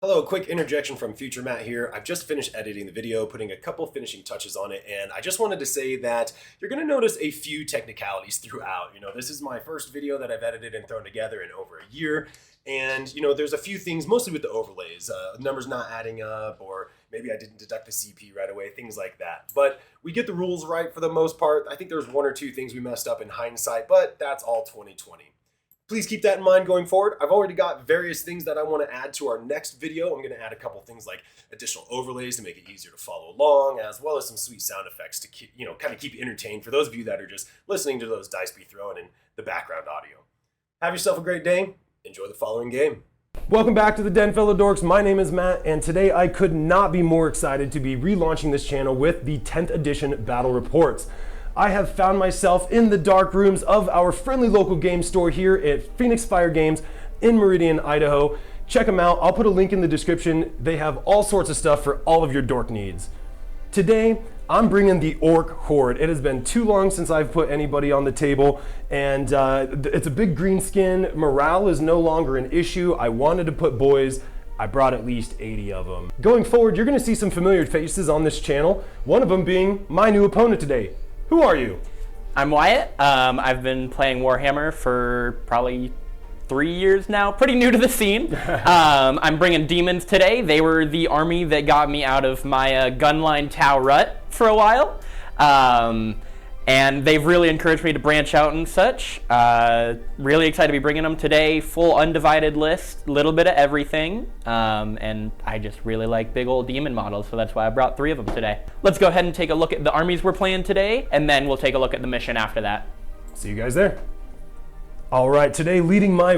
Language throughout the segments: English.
Hello, quick interjection from Future Matt here. I've just finished editing the video, putting a couple finishing touches on it, and I just wanted to say that you're going to notice a few technicalities throughout. This is my first video that I've edited and thrown together in over a year, and there's a few things, mostly with the overlays, numbers not adding up, or maybe I didn't deduct the CP right away, things like that. But we get the rules right for the most part. I think there's one or two things we messed up in hindsight, but that's all 2020. Please keep that in mind going forward. I've already got various things that I want to add to our next video. I'm going to add a couple things like additional overlays to make it easier to follow along, as well as some sweet sound effects to keep, kind of keep you entertained for those of you that are just listening to those dice be thrown in the background audio. Have yourself a great day. Enjoy the following game. Welcome back to the Den, fellow dorks. My name is Matt, and today I could not be more excited to be relaunching this channel with the 10th edition Battle Reports. I have found myself in the dark rooms of our friendly local game store here at Phoenix Fire Games in Meridian, Idaho. Check them out. I'll put a link in the description. They have all sorts of stuff for all of your dork needs. Today, I'm bringing the Ork Horde. It has been too long since I've put anybody on the table, and it's a big greenskin. Morale is no longer an issue. I wanted to put boys. I brought at least 80 of them. Going forward, you're going to see some familiar faces on this channel, one of them being my new opponent today. Who are you? I'm Wyatt. I've been playing Warhammer for probably 3 years now. Pretty new to the scene. I'm bringing demons today. They were the army that got me out of my gunline Tau rut for a while. And they've really encouraged me to branch out and such. Really excited to be bringing them today. Full undivided list, little bit of everything. And I just really like big old demon models, so that's why I brought 3 of them today. Let's go ahead and take a look at the armies we're playing today, and then we'll take a look at the mission after that. See you guys there. All right, today leading my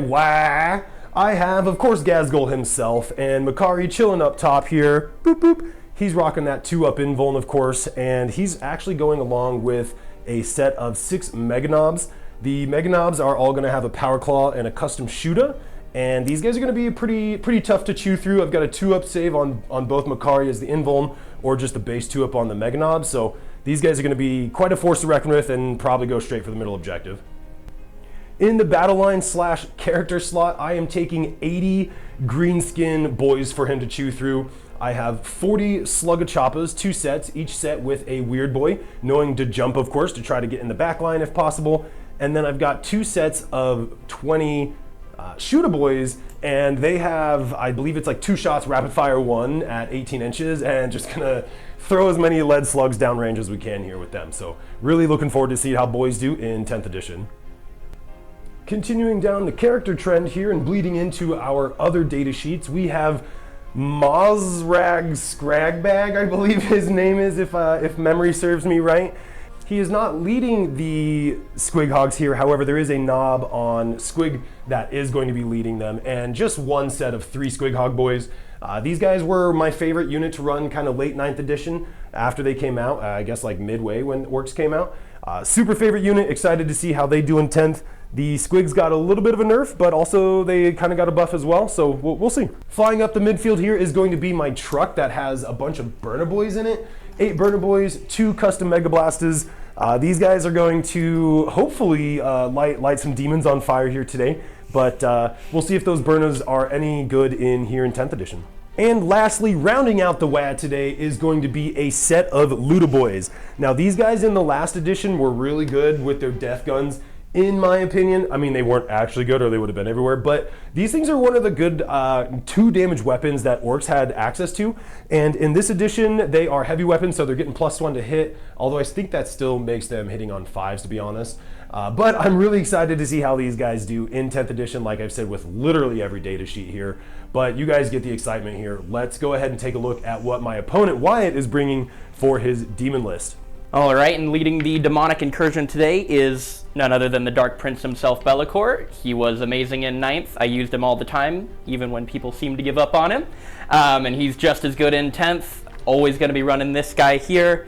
I have, of course, Ghaz himself, and Makari chilling up top here. Boop, boop. He's rocking that 2-up invuln, of course, and he's actually going along with a set of 6 Meganobs. The Meganobs are all going to have a Power Claw and a custom shooter, and these guys are going to be pretty tough to chew through. I've got a 2-up save on both Makari as the invuln, or just the base 2-up on the Meganob, so these guys are going to be quite a force to reckon with and probably go straight for the middle objective. In the battle line / character slot, I am taking 80 greenskin boys for him to chew through. I have 40 Slugachoppas, 2 sets, each set with a weird boy, knowing to jump, of course, to try to get in the back line if possible. And then I've got 2 sets of 20 shooter boys, and they have, I believe it's like 2 shots, rapid fire 1 at 18 inches, and just gonna throw as many lead slugs downrange as we can here with them. So really looking forward to see how boys do in 10th edition. Continuing down the character trend here and bleeding into our other data sheets, we have Mozrag Scragbag, I believe his name is, if memory serves me right. He is not leading the Squig Hogs here, however there is a knob on Squig that is going to be leading them, and just 1 set of 3 Squig Hog boys. These guys were my favorite unit to run kind of late 9th edition after they came out, I guess like midway when Orks came out. Super favorite unit, excited to see how they do in 10th. The Squigs got a little bit of a nerf, but also they kind of got a buff as well, so we'll see. Flying up the midfield here is going to be my truck that has a bunch of burner boys in it. 8 burner boys, 2 custom Mega Blasters. These guys are going to hopefully light some demons on fire here today, but we'll see if those burners are any good in here in 10th edition. And lastly, rounding out the WAD today is going to be a set of Luda Boys. Now these guys in the last edition were really good with their death guns, in my opinion. I mean, they weren't actually good or they would have been everywhere, but these things are one of the good 2 damage weapons that Orks had access to. And in this edition, they are heavy weapons, so they're getting +1 to hit, although I think that still makes them hitting on 5s, to be honest. But I'm really excited to see how these guys do in 10th edition, like I've said, with literally every data sheet here. But you guys get the excitement here. Let's go ahead and take a look at what my opponent Wyatt is bringing for his demon list. All right, and leading the demonic incursion today is none other than the Dark Prince himself, Belakor. He was amazing in 9th. I used him all the time, even when people seemed to give up on him. And he's just as good in 10th. Always going to be running this guy here.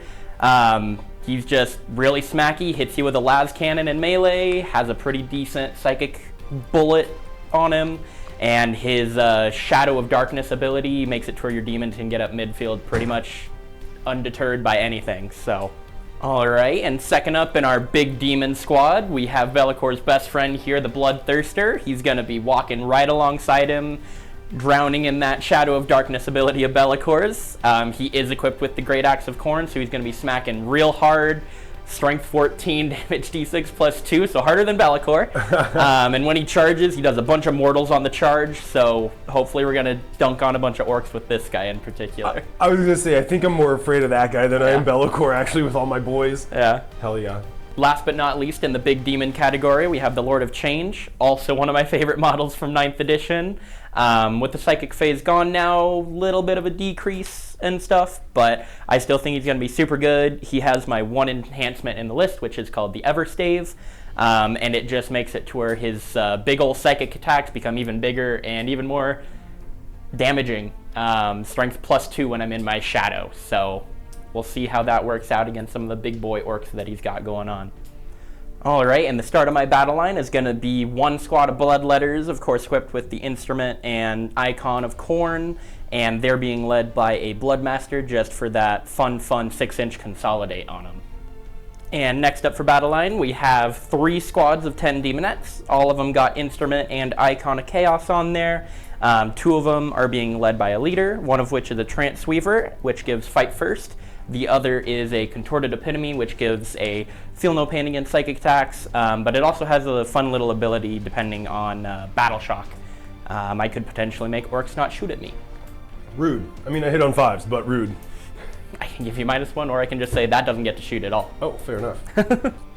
He's just really smacky, hits you with a las cannon in melee, has a pretty decent psychic bullet on him, and his Shadow of Darkness ability makes it to where your demons can get up midfield pretty much undeterred by anything. So All right, and second up in our big demon squad, we have Belakor's best friend here, the Bloodthirster. He's going to be walking right alongside him, drowning in that Shadow of Darkness ability of Belakor's. He is equipped with the Great Axe of Khorne, so he's going to be smacking real hard. Strength 14, damage d6 plus 2, so harder than Belakor. And when he charges, he does a bunch of mortals on the charge, so hopefully we're going to dunk on a bunch of orcs with this guy in particular. I was going to say, I think I'm more afraid of that guy than I am Belakor, actually, with all my boys. Yeah. Hell yeah. Last but not least, in the big demon category, we have the Lord of Change, also one of my favorite models from 9th edition. With the Psychic Phase gone now, a little bit of a decrease and stuff, but I still think he's going to be super good. He has my one enhancement in the list, which is called the Everstave, and it just makes it to where his big ol' psychic attacks become even bigger and even more damaging. Strength plus 2 when I'm in my shadow, so we'll see how that works out against some of the big boy orcs that he's got going on. Alright, and the start of my battle line is going to be one squad of Bloodletters, of course equipped with the instrument and icon of Khorne, and they're being led by a Bloodmaster just for that fun 6-inch consolidate on them. And next up for battle line, we have 3 squads of 10 Demonettes. All of them got instrument and icon of Chaos on there. 2 of them are being led by a leader, one of which is a Trance Weaver, which gives Fight First. The other is a Contorted Epitome, which gives a Feel No Pain against psychic attacks, but it also has a fun little ability depending on Battle Shock. I could potentially make orcs not shoot at me. Rude. I mean, I hit on 5s, but rude. I can give you -1, or I can just say that doesn't get to shoot at all. Oh, fair enough.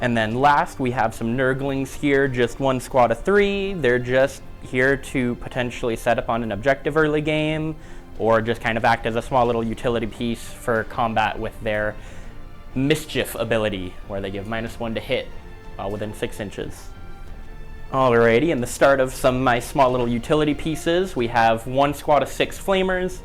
And then last, we have some Nurglings here, just one squad of 3. They're just here to potentially set up on an objective early game, or just kind of act as a small little utility piece for combat with their Mischief ability, where they give -1 to hit while within 6 inches. Alrighty, in the start of some of my small little utility pieces, we have one squad of 6 Flamers.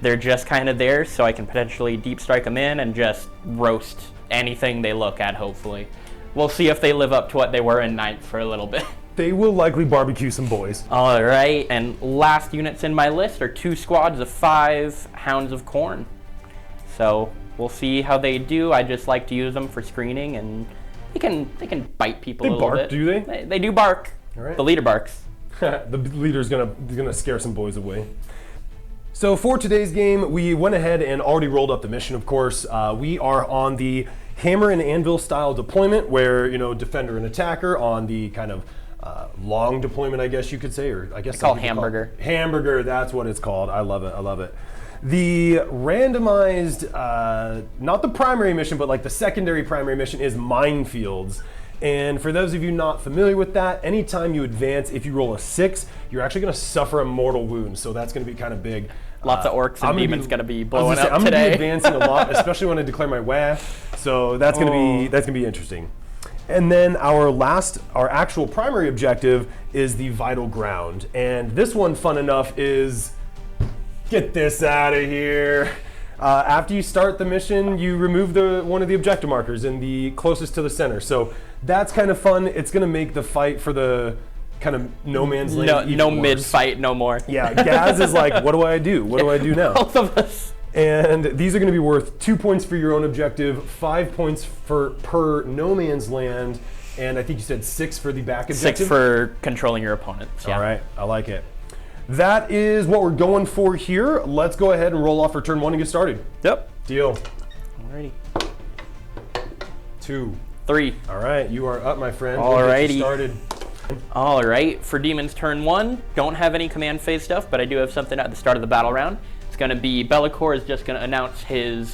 They're just kind of there, so I can potentially deep strike them in and just roast anything they look at, hopefully. We'll see if they live up to what they were in 9th for a little bit. They will likely barbecue some boys. Alright, and last units in my list are 2 squads of 5 Hounds of Khorne. So, we'll see how they do. I just like to use them for screening, and they can bite people a little bit. They bark, do they? They do bark. All right. The leader barks. The leader's gonna scare some boys away. So for today's game, we went ahead and already rolled up the mission, of course. We are on the hammer and anvil style deployment, where, you know, defender and attacker on the kind of long deployment, I guess you could say, or I guess it's called hamburger. Hamburger, that's what it's called. I love it, I love it. The randomized, not the primary mission, but like the secondary primary mission is minefields. And for those of you not familiar with that, anytime you advance, if you roll a 6, you're actually going to suffer a mortal wound. So that's going to be kind of big. Lots of orcs and demons going to be blowing up I'm today. I'm going to be advancing a lot, especially when I declare my WAF. So that's going to be interesting. And then our actual primary objective is the Vital Ground. And this one, fun enough, is get this out of here. After you start the mission, you remove one of the objective markers in the closest to the center. So that's kind of fun. It's going to make the fight for the kind of no man's land no mid-fight no more. Yeah, Ghaz is like, what do I do? What do I do now? Both of us. And these are going to be worth 2 points for your own objective, 5 points per no man's land, and I think you said 6 for the back objective? 6 for controlling your opponents, yeah. All right, I like it. That is what we're going for here. Let's go ahead and roll off for turn 1 and get started. Yep. Deal. Alrighty. 2. 3. All right, you are up, my friend. Alrighty. We'll get you started. Alright, for Demons turn 1, don't have any command phase stuff, but I do have something at the start of the battle round. It's going to be, Belakor is just going to announce his,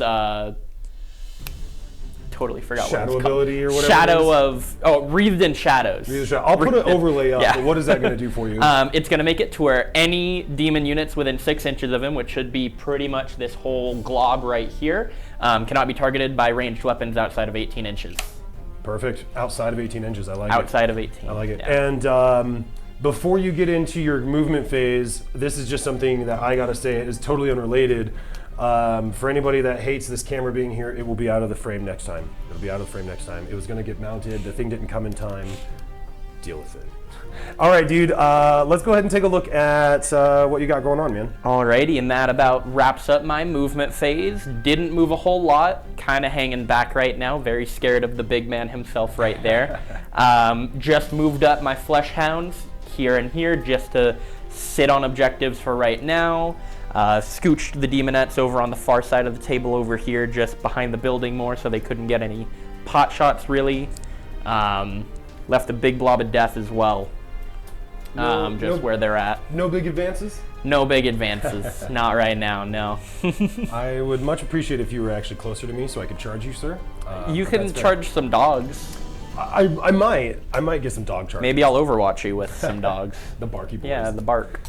totally forgot what it's called. Shadow ability or whatever. Shadow of, Wreathed in Shadows. I'll put an overlay up, yeah. But what is that going to do for you? It's going to make it to where any demon units within 6 inches of him, which should be pretty much this whole glob right here, cannot be targeted by ranged weapons outside of 18 inches. Perfect. Outside of 18 inches, I like it. Outside of 18. I like it. Yeah. And before you get into your movement phase, this is just something that I gotta say is totally unrelated. For anybody that hates this camera being here, it will be out of the frame next time. It'll be out of the frame next time. It was gonna get mounted. The thing didn't come in time. Deal with it. All right, dude. Let's go ahead and take a look at what you got going on, man. Alrighty, and that about wraps up my movement phase. Didn't move a whole lot. Kind of hanging back right now. Very scared of the big man himself right there. Just moved up my flesh hounds here and here just to sit on objectives for right now. Scooched the demonettes over on the far side of the table over here, just behind the building more, so they couldn't get any pot shots really. Left a big blob of death as well. Where they're at. No big advances? No big advances. Not right now, no. I would much appreciate if you were actually closer to me so I could charge you, sir. You can charge some dogs. I might get some dog charges. Maybe I'll overwatch you with some dogs. The barky boys. Yeah, the bark.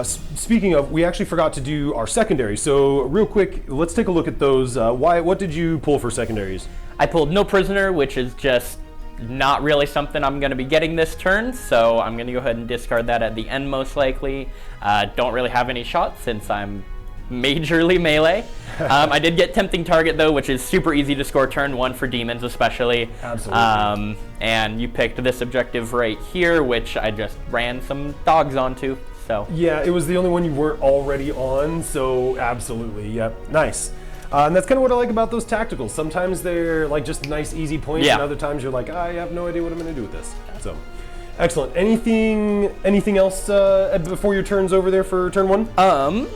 Speaking of, we actually forgot to do our secondary. So real quick, let's take a look at those. Wyatt, what did you pull for secondaries? I pulled No Prisoner, which is just not really something I'm going to be getting this turn, so I'm going to go ahead and discard that at the end most likely. Don't really have any shots since I'm majorly melee. I did get Tempting Target though, which is super easy to score turn 1 for demons especially. Absolutely. And you picked this objective right here, which I just ran some dogs onto. So yeah, it was the only one you weren't already on, so absolutely, yep, nice. And that's kind of what I like about those tacticals. Sometimes they're like just nice, easy points, and other times you're like, I have no idea what I'm going to do with this. So, excellent. Anything else before your turn's over there for turn 1?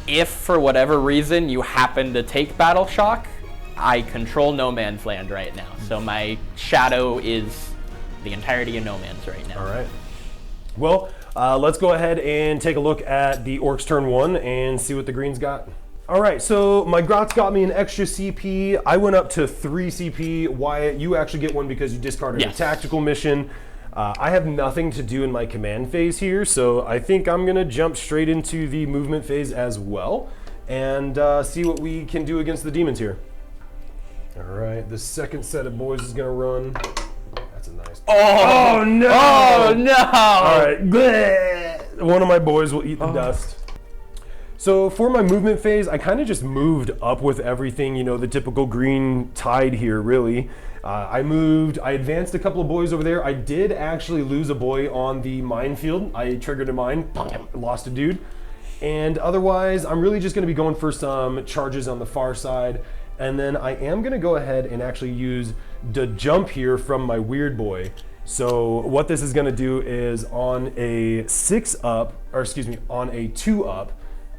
If for whatever reason you happen to take Battle Shock, I control No Man's Land right now. So my shadow is the entirety of No Man's right now. All right. Well, let's go ahead and take a look at the Orcs turn 1 and see what the greens got. All right, so my Grots got me an extra CP. I went up to 3 CP. Wyatt, you actually get 1 because you discarded a tactical mission. I have nothing to do in my command phase here, so I think I'm gonna jump straight into the movement phase as well and see what we can do against the demons here. All right, the second set of boys is gonna run. That's a nice. Oh no! Oh no! All right, bleh. One of my boys will eat the dust. So for my movement phase, I kind of just moved up with everything, you know, the typical green tide here, really. I advanced a couple of boys over there. I did actually lose a boy on the minefield. I triggered a mine, lost a dude. And otherwise, I'm really just gonna be going for some charges on the far side. And then I am gonna go ahead and actually use the jump here from my weird boy. So what this is gonna do is on a 6 up, or excuse me, on a 2 up,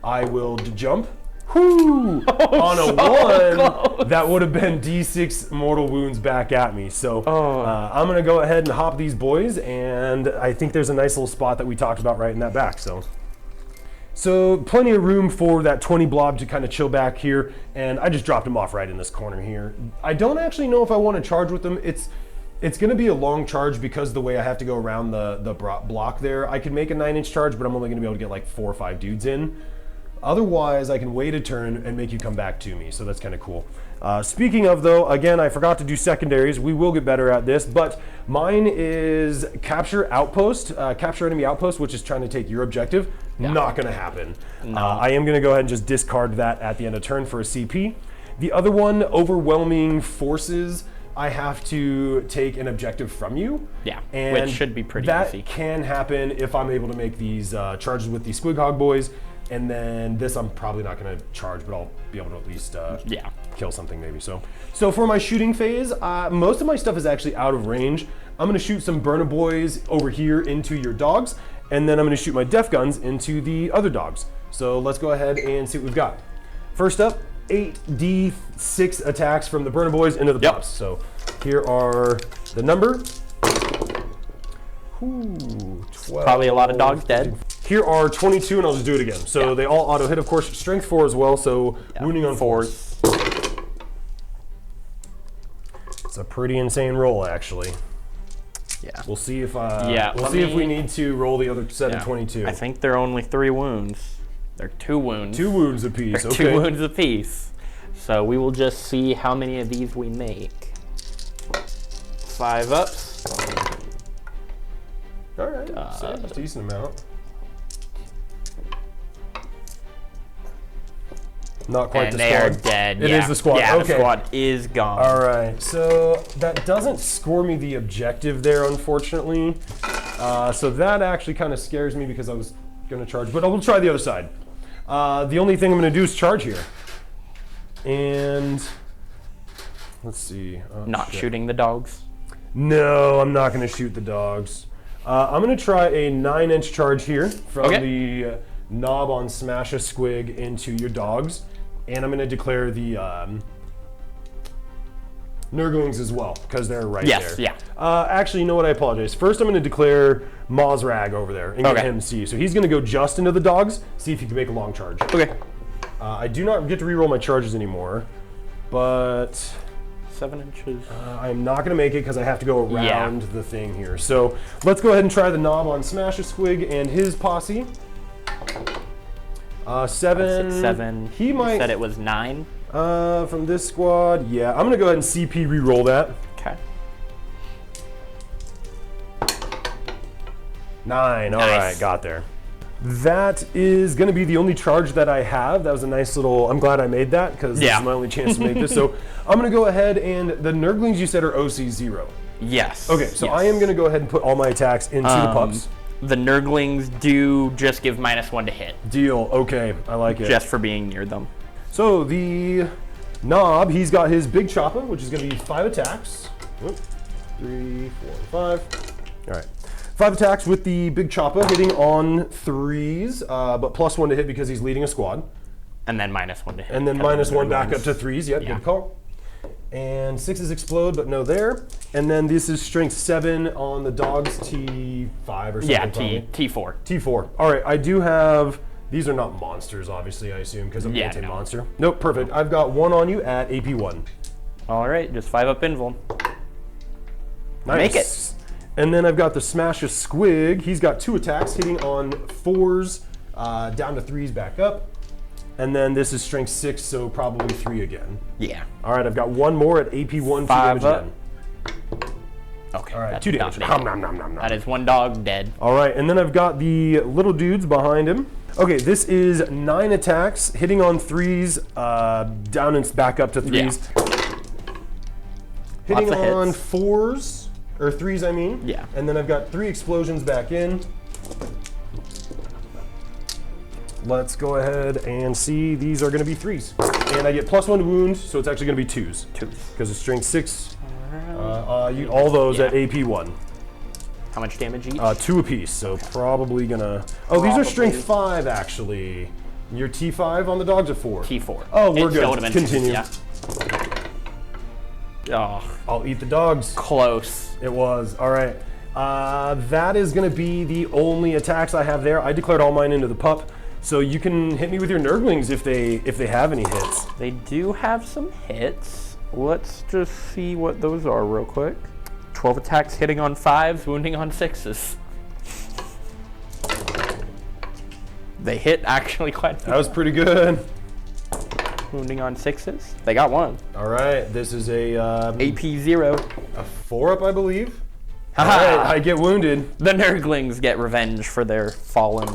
I will jump. Whoo! On a 1, that would have been D6 mortal wounds back at me. So I'm gonna go ahead and hop these boys, and I think there's a nice little spot that we talked about right in that back. So plenty of room for that 20 blob to kind of chill back here, and I just dropped him off right in this corner here. I don't actually know if I want to charge with them. It's going to be a long charge because the way I have to go around the block there. I can make a 9-inch charge, but I'm only going to be able to get like 4 or 5 dudes in. Otherwise, I can wait a turn and make you come back to me, so that's kind of cool. Speaking of though, again, I forgot to do secondaries. We will get better at this, but mine is capture outpost, capture enemy outpost, which is trying to take your objective. Yeah. Not gonna happen. No. I am gonna go ahead and just discard that at the end of turn for a CP. The other one, overwhelming forces, I have to take an objective from you. Yeah, and which should be pretty easy. That can happen if I'm able to make these charges with these Squig Hog boys. And then this I'm probably not going to charge, but I'll be able to at least kill something maybe. So for my shooting phase, most of my stuff is actually out of range. I'm going to shoot some Burner Boys over here into your dogs, and then I'm going to shoot my Def Guns into the other dogs. So let's go ahead and see what we've got. First up, 8d6 attacks from the Burner Boys into the pups. So here are the number. Ooh, 12. Probably a lot of dogs dead. Here are 22, and I'll just do it again. So they all auto hit, of course. Strength 4 as well, so wounding on 4s. It's a pretty insane roll, actually. Yeah. We'll see if if we need to roll the other set of 22. I think they're only 3 wounds. They're 2 wounds. 2 wounds apiece. They're 2 wounds apiece. So we will just see how many of these we make. 5 ups. All right, so a decent amount. Not quite the squad. And they are dead. It is the squad. Yeah, okay. The squad is gone. All right, so that doesn't score me the objective there, unfortunately. So that actually kind of scares me because I was going to charge, but I will try the other side. The only thing I'm going to do is charge here. And let's see. Not shooting the dogs? No, I'm not going to shoot the dogs. I'm going to try a 9-inch charge here from Okay. the knob on Smash a Squig into your dogs. And I'm going to declare the Nurglings as well, because they're right Yes, there. yeah. Actually, you know what? I apologize. First, I'm going to declare Mozrag over there and get Okay. him C. So he's going to go just into the dogs, see if he can make a long charge. Okay. I do not get to reroll my charges anymore, but 7 inches. I'm not going to make it because I have to go Yeah. around the thing here. So let's go ahead and try the knob on Smash a Squig and his posse. 7. 7. He might. You said it was 9. From this squad, yeah. I'm going to go ahead and CP reroll that. Okay. 9. All Nice. right, got there. That is going to be the only charge that I have. That was a nice little. I'm glad I made that because this Yeah. is my only chance to make this. So I'm going to go ahead and the Nurglings you said are OC 0. Yes. Okay, so yes. I am going to go ahead and put all my attacks into the pups. The Nurglings do just give -1 to hit, Deal. Okay, I like it. just for being near them. So the knob, he's got his big choppa, which is going to be 5 attacks. Whoop. 3, 4, and 5. All right. 5 attacks with the big choppa, hitting on 3s, but +1 to hit because he's leading a squad. And then -1 to hit. And then because of the -1 back up Nurglings. to 3s. Yep, Yeah. good call. And 6s explode, but no there. And then this is strength 7 on the dogs, T5 or something. Yeah, probably. T4. T4. All right, I do have. These are not monsters, obviously, I assume, because I'm Yeah, anti-monster. Nope, perfect. I've got 1 on you at AP1. All right, just 5 up invuln. Nice. Make it. And then I've got the Smash a Squig. He's got 2 attacks, hitting on 4s, down to 3s, back up. And then this is strength 6, so probably 3 again. Yeah. All right, I've got 1 more at AP1, 2 5 damage up. again. Okay. All right, that's 2 not damage. bad. Nom, nom, nom, nom, nom. That is 1 dog dead. All right, and then I've got the little dudes behind him. Okay, this is 9 attacks, hitting on 3s, down and back up to 3s. Hitting Lots of on hits. 4s, or 3s I mean. Yeah. And then I've got 3 explosions back in. Let's go ahead and see, these are gonna be 3s. And I get +1 to wound, so it's actually gonna be 2s. 2s. Because it's strength 6. All those at Yeah. AP1. How much damage each? 2 apiece, so probably gonna. Oh, these are strength Probably. 5 actually. Your T5 on the dogs are 4. T4. Oh, we're It still good. would've been 2s, Continue. Yeah. Oh, I'll eat the dogs. close. It was. All right. That is gonna be the only attacks I have there. I declared all mine into the pup, so you can hit me with your Nurglings if they have any hits. They do have some hits. Let's just see what those are real quick. 12 attacks hitting on 5s, wounding on 6s. They hit actually quite That was pretty good. wounding on 6s. They got 1. All right. This is a AP 0. 4-up, I believe. All Haha. right. I get wounded. The Nurglings get revenge for their fallen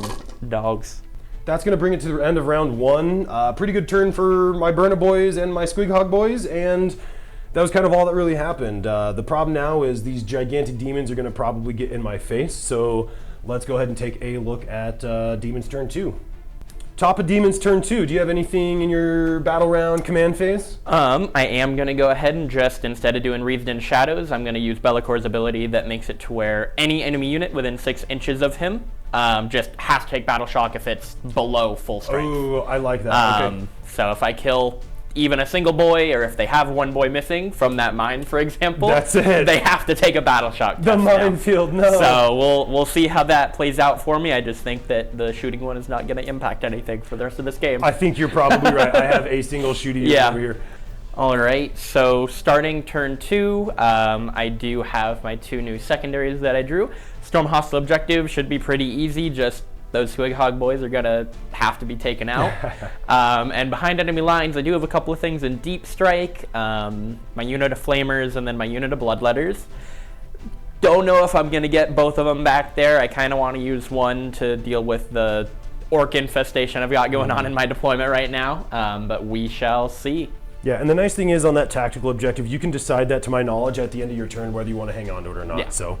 dogs. That's going to bring it to the end of round 1. Pretty good turn for my Burna boys and my Squig Hog boys, and that was kind of all that really happened. The problem now is these gigantic demons are going to probably get in my face, so let's go ahead and take a look at Demons turn 2. Top of Demons turn 2, do you have anything in your battle round command phase? I am going to go ahead and just, instead of doing Wreathed in Shadows, I'm going to use Belakor's ability that makes it to where any enemy unit within 6 inches of him just has to take Battle Shock if it's below full strength. Oh, I like that. Okay. So if I kill even a single boy, or if they have 1 boy missing from that mine, for example, That's it. they have to take a Battle Shock The test now. minefield, no. So we'll see how that plays out for me. I just think that the shooting one is not going to impact anything for the rest of this game. I think you're probably right. I have a single shooting Yeah. over here. All right, so starting turn 2, I do have my 2 new secondaries that I drew. Storm Hostile Objective should be pretty easy, just those Squig Hog boys are gonna have to be taken out. And behind enemy lines, I do have a couple of things in Deep Strike, my unit of Flamers, and then my unit of Bloodletters. Don't know if I'm gonna get both of them back there. I kind of want to use one to deal with the Ork infestation I've got going on in my deployment right now, but we shall see. Yeah, and the nice thing is on that tactical objective, you can decide that, to my knowledge, at the end of your turn whether you want to hang on to it or not. Yeah. So,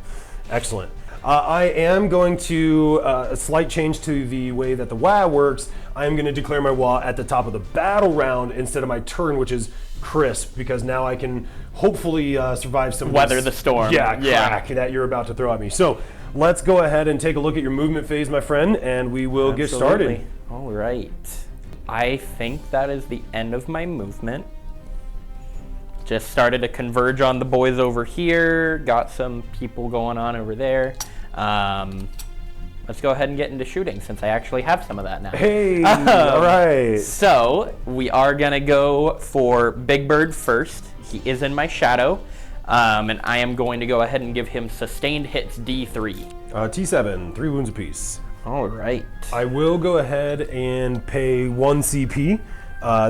excellent. I am going to, a slight change to the way that the WA works, I am going to declare my WA at the top of the battle round instead of my turn, which is crisp, because now I can hopefully survive some of Weather this- the storm. Yeah, Yeah. crack that you're about to throw at me. So, let's go ahead and take a look at your movement phase, my friend, and we will get started. Absolutely. All right. I think that is the end of my movement. Just started to converge on the boys over here. Got some people going on over there. Let's go ahead and get into shooting since I actually have some of that now. Hey, all right. So we are gonna go for Big Bird first. He is in my shadow. And I am going to go ahead and give him sustained hits D3. T7, 3 wounds apiece. All right. I will go ahead and pay 1 CP.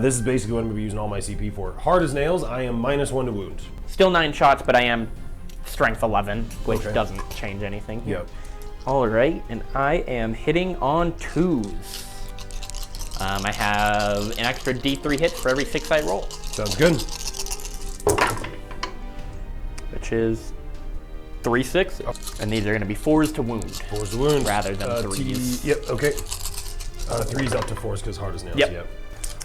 This is basically what I'm going to be using all my CP for. Hard as nails, I am -1 to wound. Still 9 shots, but I am strength 11, which Okay. doesn't change anything. Yep. All right, and I am hitting on 2s. I have an extra D3 hits for every 6 I roll, Sounds good. which is 3 6s. And these are going to be 4s to wound. 4's to wound. Rather than 3s. Yep, okay. 3's up to 4's because hard as nails. Yep.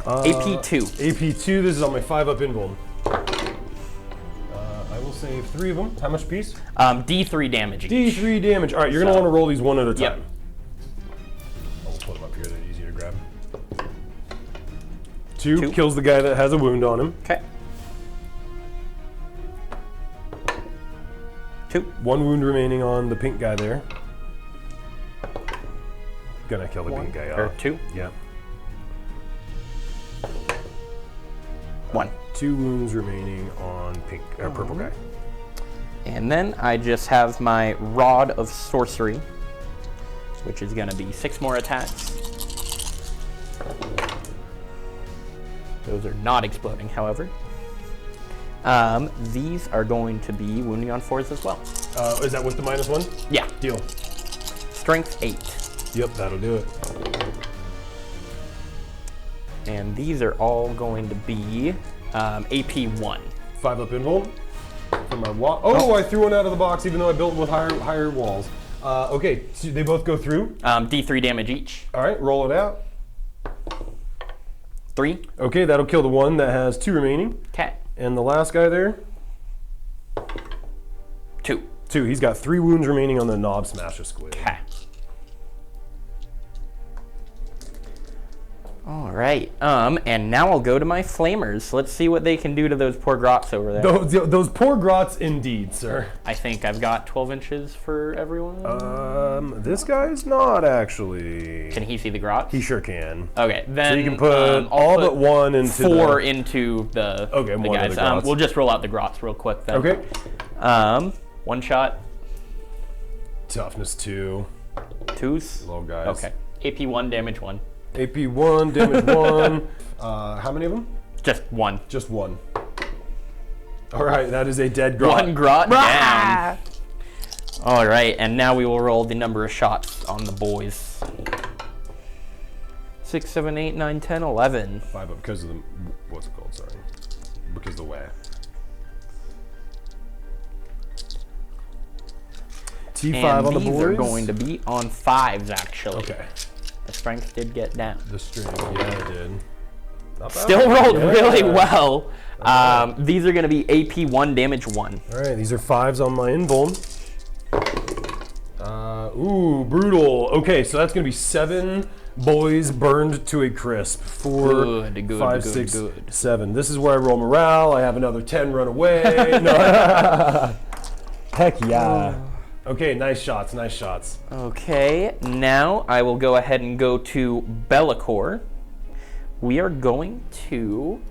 AP2. AP2, this is on my 5-up invuln. I will save 3 of them. How much apiece? D3 damage each. D3 damage. All right, you're going to want to roll these one at a time. Yep. I'll put them up here. They're easy to grab. 2 kills the guy that has a wound on him. Okay. 2. 1 wound remaining on the pink guy there. Gonna kill the pink guy. Or 2. Yeah. 1. 2 wounds remaining on pink purple guy. And then I just have my Rod of Sorcery, which is going to be 6 more attacks. Those are not exploding, however. These are going to be wounding on 4s as well. Is that with the -1? Yeah. Deal. Strength 8. Yep, that'll do it. And these are all going to be AP1. 5-up invuln for my wall. Oh, I threw one out of the box even though I built with higher walls. Okay, so they both go through. D3 damage each. All right, roll it out. 3. Okay, that'll kill the one that has 2 remaining. Okay. And the last guy there, 2. 2. He's got 3 wounds remaining on the knob smasher squid. Okay. All right. And now I'll go to my flamers. Let's see what they can do to those poor grots over there. Those poor grots indeed, sir. I think I've got 12 inches for everyone. This guy's not actually. Can he see the grots? He sure can. Okay, then So you can put I'll all put but 1 into 4 into the, Okay, the one of guys. the grots. We'll just roll out the grots real quick then. Okay. 1 shot, Toughness 2. 2s. Little guys. Okay. AP1, damage 1. AP1, damage 1. How many of them? Just 1. Just 1. All right, that is a dead grot. 1 grot down. All right, and now we will roll the number of shots on the boys. 6, 7, 8, 9, 10, 11. 5 up because of the, what's it called, sorry. Because of the way. T5 And on the these boys. are going to be on 5s, actually. Okay. The strength did get down. The string, yeah, it did. Not bad. Still rolled Yeah. really well. These are going to be AP1, damage 1. All right, these are 5s on my invuln. Ooh, brutal. Okay, so that's going to be 7 boys burned to a crisp. 4, Good, 5, good, 6, good. 7. This is where I roll morale. I have another 10 run away. No. Heck yeah. Okay, nice shots, nice shots. Okay, now I will go ahead and go to Belakor. We are going to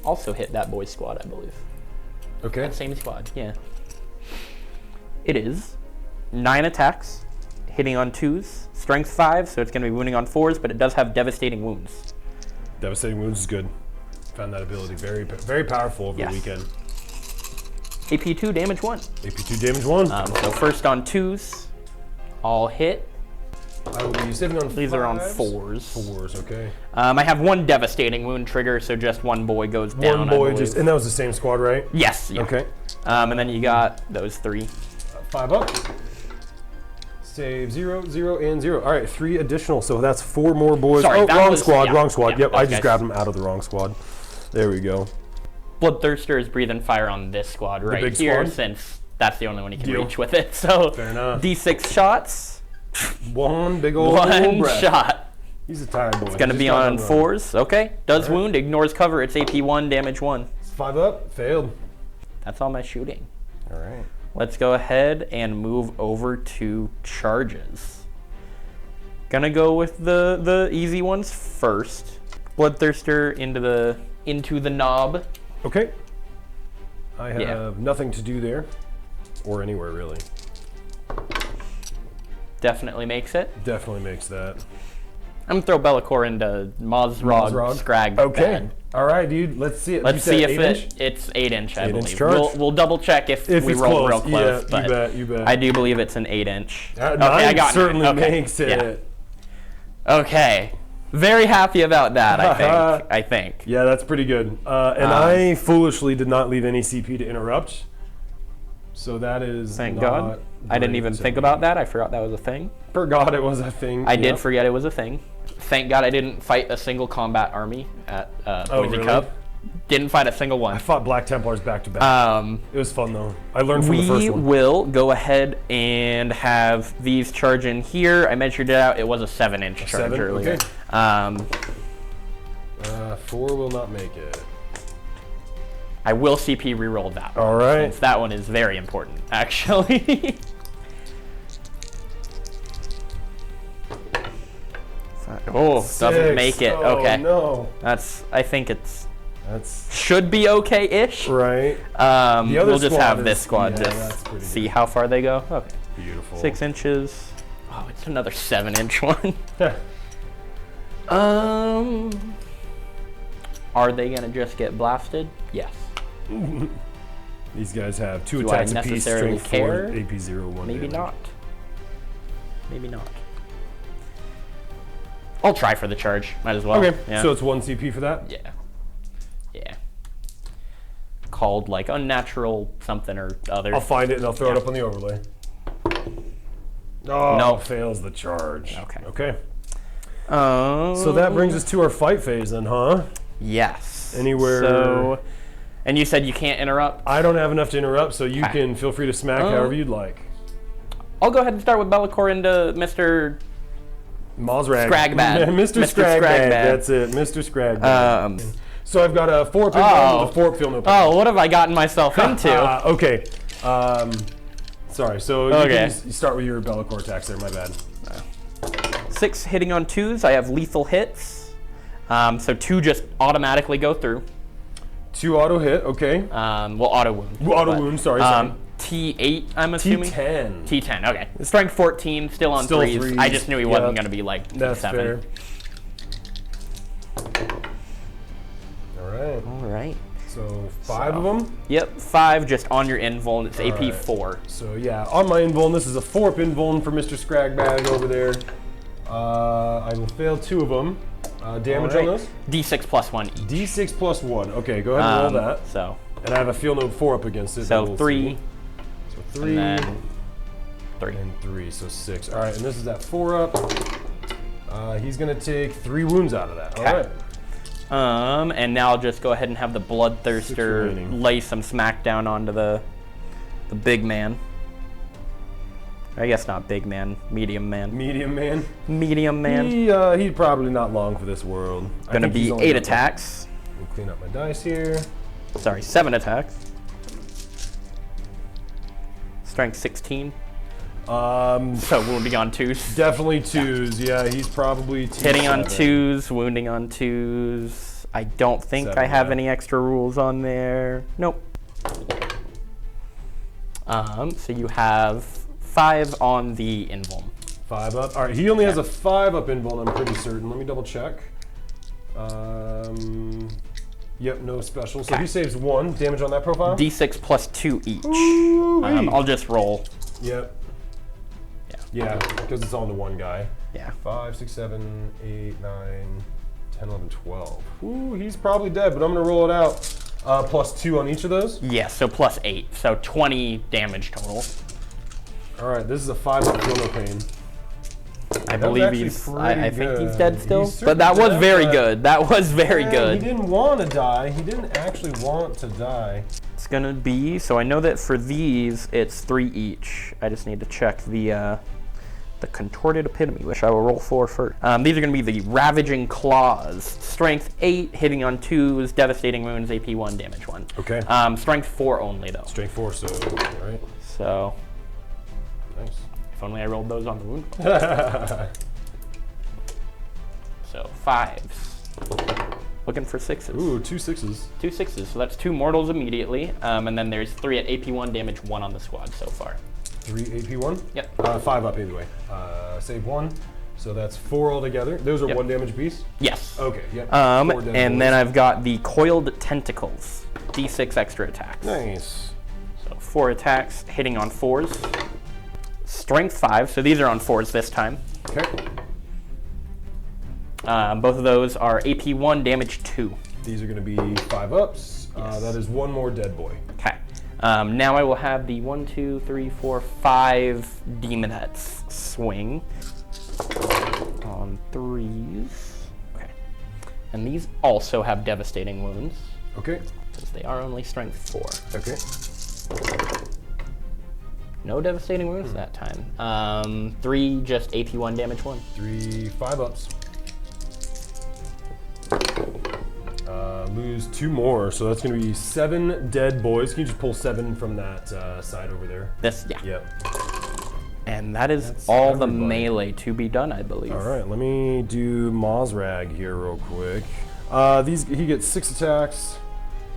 also hit that boy's squad, I believe. Okay. Same squad, yeah. It is 9 attacks, hitting on 2s, strength 5, so it's going to be wounding on 4s, but it does have devastating wounds. Devastating wounds is good. Found that ability very, very powerful over the weekend. AP2, damage 1. AP2, damage 1. So first on 2s, all hit. I will be saving on 5s. These are on 4s. 4s, okay. I have 1 devastating wound trigger, so just 1 boy goes down. One boy just, and that was the same squad, right? Yes. Yeah. Okay. And then you got those 3. 5 up. Save 0, 0, and 0. All right, 3 additional, so that's 4 more boys. Sorry, oh, that wrong was- squad, yeah, wrong squad. yeah, Yep, I those just guys. grabbed them out of the wrong squad. There we go. Bloodthirster is breathing fire on this squad right big here, squad? since that's the only one he can Deal. reach with it. So Fair enough. D6 shots, One big old one breath. shot. He's a tired boy. It's gonna be on 4s. Okay, does All right. wound, ignores cover. It's AP 1, damage 1. 5 up, failed. That's all my shooting. All right. Let's go ahead and move over to charges. Gonna go with the easy ones first. Bloodthirster into the knob. Okay. I have Yeah. nothing to do there, or anywhere really. Definitely makes it. Definitely makes that. I'm gonna throw Belakor into Mozrog Scrag. Okay. Bag. All right, dude. Let's see it. Let's see if 8-inch? it's 8-inch, I 8-inch believe. charge. We'll double check if we it's roll close. real close. Yeah, but you bet. You bet. I do believe it's an 8-inch. Nine I got it. certainly Okay. makes it. Yeah. Okay. Very happy about that, I think. Yeah, that's pretty good. And I foolishly did not leave any CP to interrupt. So that is Thank not God. I didn't great even to think me. about that. I forgot that was a thing. Forgot it was a thing. I did Yep. forget it was a thing. Thank God I didn't fight a single combat army at Boise really? Cup. Didn't fight a single one. I fought Black Templars back to back. It was fun though. I learned from the first We one. will go ahead and have these charge in here. I measured it out. It was a 7-inch charge 7? earlier. Okay. 4 will not make it. I will CP reroll that one. All right. Since that one is very important, actually. Oh, doesn't 6. make it. Oh, Okay. no. I think it's That's should be okay-ish. right. The other We'll just squad have this is- squad yeah, that's just pretty see good. how far they go. Okay. Beautiful. 6 inches. Oh, it's another 7-inch one. Are they gonna just get blasted? Yes. These guys have 2 Do I attacks apiece, necessarily strength 4, care? AP 0, 1 Maybe damage. not. Maybe not. I'll try for the charge. Might as well. Okay, Yeah. so it's 1 CP for that? Yeah. Yeah. Called like unnatural something or other. I'll find it and I'll throw it Yeah. up on the overlay. Oh, Nope. fails the charge. Okay. Okay. So that brings us to our fight phase then, huh? Yes. Anywhere- So, and you said you can't interrupt. I don't have enough to interrupt, so you Okay. can feel free to smack however you'd like. I'll go ahead and start with Belakor into Mr. Mozrag. Scragbad. Mr. Mr. Scragbad. Scragbad. That's it, Mr. Scragbad. So I've got a 4 pin with a 4 feel no pain. Oh, what have I gotten myself into? Okay. Sorry, so you Okay. can just start with your Belakor attacks there, my bad. 6 hitting on 2s. I have lethal hits. So 2 just automatically go through. 2 auto hit, okay. Well, auto wound. Auto but, wound, sorry. T8, I'm assuming. T10. T10, okay. Strength 14, still on Still 3s. threes, I just knew he wasn't yeah. going to be like That's 7. fair. All right. All right. So 5 of them. Yep, 5 just on your invuln. It's AP right. 4. So yeah, on my invuln, this is a 4-up invuln for Mr. Scragbag over there. I will fail 2 of them. Damage on those? D6 plus 1 each. D6 plus 1. Okay, go ahead and roll that. So And I have a field note 4 up against it. So we'll 3. see. So 3 And then 3. and 3, so 6. All right, and this is that 4 up. He's gonna take 3 wounds out of that. All right. And now I'll just go ahead and have the 6 Bloodthirster remaining. lay some smackdown onto the big man. I guess not big man, medium man. Medium man. Medium man. He's probably not long for this world. I Gonna think he's be only 8 got- attacks. Let me clean up my dice here. Sorry, 7 attacks. Strength 16. So wounding on 2s. Definitely 2s. Yeah, he's probably Hitting on T7. 2s, wounding on 2s. I don't think 7, I have yeah. any extra rules on there. Nope. So you have 5 on the invuln. 5 up. All right, he only has a 5 up invuln, I'm pretty certain. Let me double check. Yep, no special. So he saves 1 damage on that profile. D6 plus 2 each. Ooh-wee. I'll just roll. Yep. Yeah, because it's all into one guy. Yeah. 5, 6, 7, 8, 9, 10, 11, 12. Ooh, he's probably dead, but I'm going to roll it out. Plus 2 on each of those. Yes, so plus 8. So 20 damage total. All right, this is a 5 up, feel no pain. I was believe actually he's. pretty I think he's good. dead still. He's But that certainly was dead, very but- good. That was very Man, good. He didn't want to die. He didn't actually want to die. That's gonna be, so I know that for these, it's 3 each. I just need to check the contorted epitome, which I will roll for first. These are gonna be the Ravaging Claws. Strength 8, hitting on 2s, devastating wounds, AP 1, damage 1. Okay. Strength 4 only though. Strength 4, so, all right. So, Nice. if only I rolled those on the wound. So 5s. Looking for 6s. Ooh, 2 6s. 2 6s, so that's 2 mortals immediately, and then there's 3 at AP 1, damage 1 on the squad so far. 3 AP 1? Yep. 5 up either way. Save 1, so that's 4 altogether. Those are 1 damage beasts? Yes. Okay, yep. And then I've got the Coiled Tentacles, D6 extra attacks. Nice. So 4 attacks, hitting on 4s. Strength 5, so these are on 4s this time. Okay. Both of those are AP 1, damage 2. These are going to be 5 ups. Yes. That is 1 more dead boy. Okay. Now I will have the 1, 2, 3, 4, 5 demonettes swing on 3s. Okay. And these also have devastating wounds. Okay. Because they are only strength 4. Okay. No devastating wounds that time. 3 just AP 1, damage 1. 3 5 ups. Lose 2 more, so that's going to be 7 dead boys. Can you just pull 7 from that side over there? This, yeah. Yep. And that's That's all everybody. the melee to be done, I believe. All right, let me do Mozrag here real quick. He gets 6 attacks,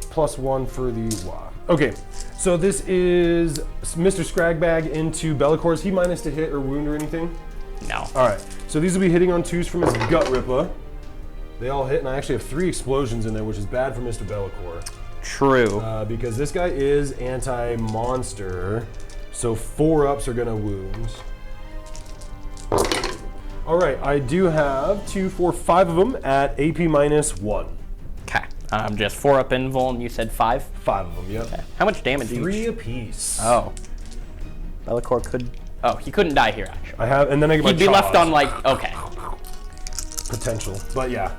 plus 1 for the Wah. Okay, so this is Mr. Scragbag into Belakor. Is he minus to hit or wound or anything? No. All right, so these will be hitting on 2s from his Gut Ripper. They all hit, and I actually have 3 explosions in there, which is bad for Mr. Belakor. True. Because this guy is anti-monster, so 4 ups are gonna wound. All right, I do have 2, 4, 5 of them at AP minus 1. Okay. Just 4 up invul, and you said 5? 5 of them, yep. Okay. How much damage 3 each? apiece. Oh. Belakor could... Oh, he couldn't die here, actually. I have, and then I get my He'd be left Chaws. on, like... Okay. Potential, but yeah.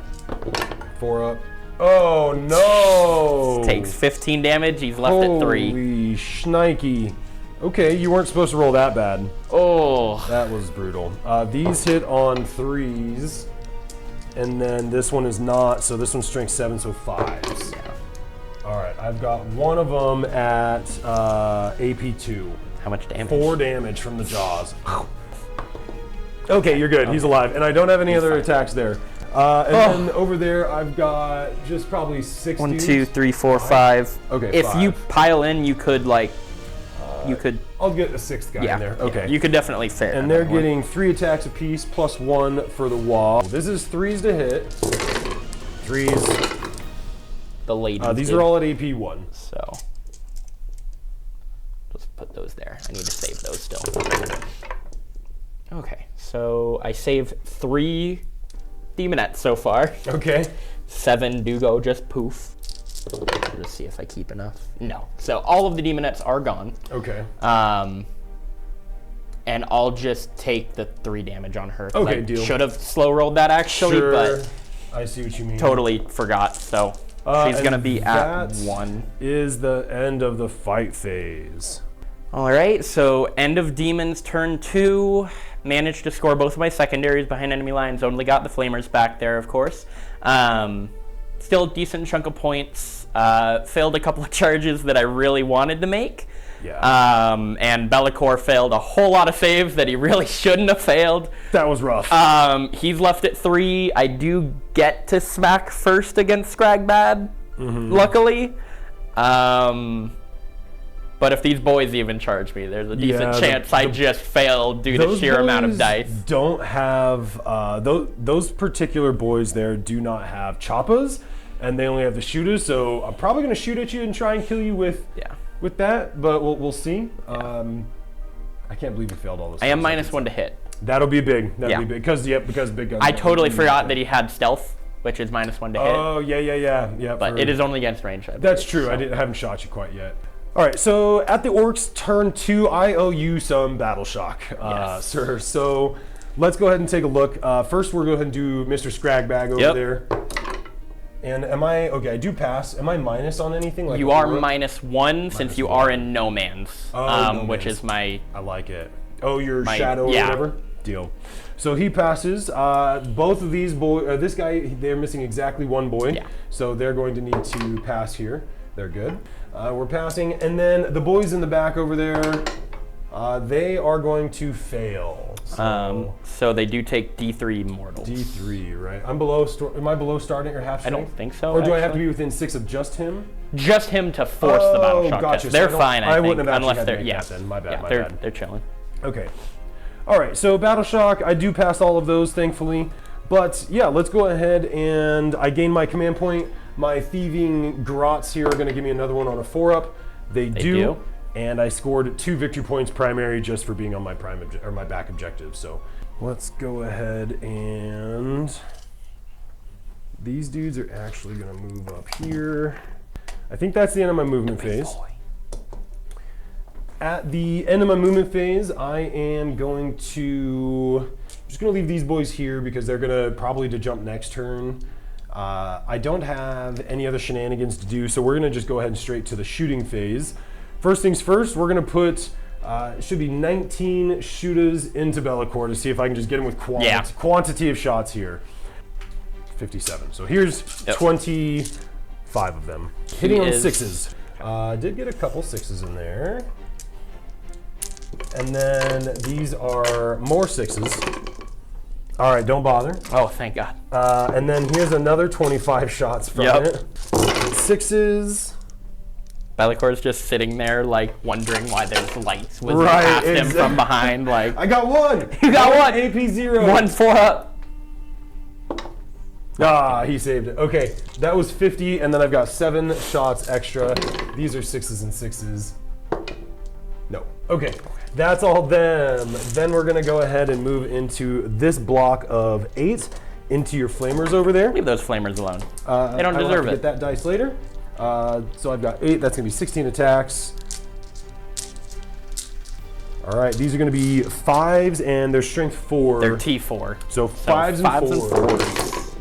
4 up. Oh, no! Takes 15 damage, he's left at 3. Holy shnikey. Okay, you weren't supposed to roll that bad. Oh. That was brutal. These hit on 3s, and then this one is not, so this one's strength 7, so 5s. Yeah. All right, I've got one of them at AP 2. How much damage? 4 damage from the jaws. Okay, you're good. He's alive, and I don't have any other fine. attacks there. And then over there, I've got just probably 6 1, dudes. 2, 3, 4, 5. Okay, If 5. you pile in, you could, like... you could... I'll get a 6th guy in there. Okay. Yeah, you could definitely fit. And they're another one. getting 3 attacks apiece, plus 1 for the wall. This is 3s to hit. 3s. The ladies These did. are all at AP 1. So... Just put those there. I need to save those still. Okay, so I saved 3 demonettes so far. Okay. 7 do go just poof. Let's see if I keep enough. No. So all of the demonettes are gone. Okay. And I'll just take the 3 damage on her. Okay, I deal. should have slow rolled that actually, Sure. but I see what you mean. totally forgot. So she's and gonna be at that 1. Is the end of the fight phase. All right, so end of demons turn 2. Managed to score both of my secondaries behind enemy lines. Only got the flamers back there, of course. Still a decent chunk of points. Failed a couple of charges that I really wanted to make. Yeah. And Belakor failed a whole lot of saves that he really shouldn't have failed. That was rough. He's left at 3. I do get to smack first against Scragbad, luckily. But if these boys even charge me, there's a decent chance I just fail due to sheer amount of dice. Don't have those particular boys there do not have choppas, and they only have the shooters. So I'm probably going to shoot at you and try and kill you with that. But we'll see. I can't believe you failed all those. I am -1 to hit. That'll be big. That'll be big because big guns. I totally forgot that he had stealth, which is -1 to hit. Oh yeah. But it is only against range. That's true. So. I haven't shot you quite yet. All right, so at the Orks turn 2, I owe you some battle shock, sir. So let's go ahead and take a look. First, we'll go ahead and do Mr. Scragbag over there. And am I, okay, I do pass. Am I minus on anything? Like You are -1 since you are in no man's, which is my... I like it. Oh, your shadow or yeah. whatever? Deal. So he passes. Both of these boys, this guy, they're missing exactly one boy. Yeah. So they're going to need to pass here. They're good. We're passing. And then the boys in the back over there, they are going to fail. So they do take D3 mortals. D3, right? I'm below. Am I below starting or half I strength? don't think so. Or do I have to actually. be within 6 of just him? Just him to force the battle shock gotcha. test. So They're fine, I think, wouldn't have actually unless had to they're make that then. My bad. Yeah, my they're bad. they're chilling. Okay. All right. So battle shock. I do pass all of those, thankfully. But yeah, let's go ahead and I gain my command point. My thieving grots here are going to give me another one on a 4-up. They do. And I scored 2 victory points primary just for being on my my back objective. So let's go ahead and these dudes are actually going to move up here. I think that's the end of my movement phase. At the end of my movement phase, I am going to just going to leave these boys here because they're going to probably to jump next turn. I don't have any other shenanigans to do, so we're going to just go ahead and straight to the shooting phase. First things first, we're going to put, it should be 19 shooters into Belakor to see if I can just get him with quantity of shots here. 57. So here's 25 of them. Hitting on 6s. Did get a couple 6s in there. And then these are more 6s. All right, don't bother. Oh, thank God. And then here's another 25 shots from it. 6s. Belakor's just sitting there, like, wondering why there's lights whizzing past him from behind, like... I got one! You got one! AP 0. 1 4-up. Ah, he saved it. Okay, that was 50, and then I've got 7 shots extra. These are 6s and 6s. No. Okay, that's all them. Then we're gonna go ahead and move into this block of 8 into your flamers over there. Leave those flamers alone. They don't I will deserve have to it. get that dice later. So I've got 8. That's gonna be 16 attacks. All right, these are gonna be 5s, and they're strength 4. They're T4. So 5s and 4s.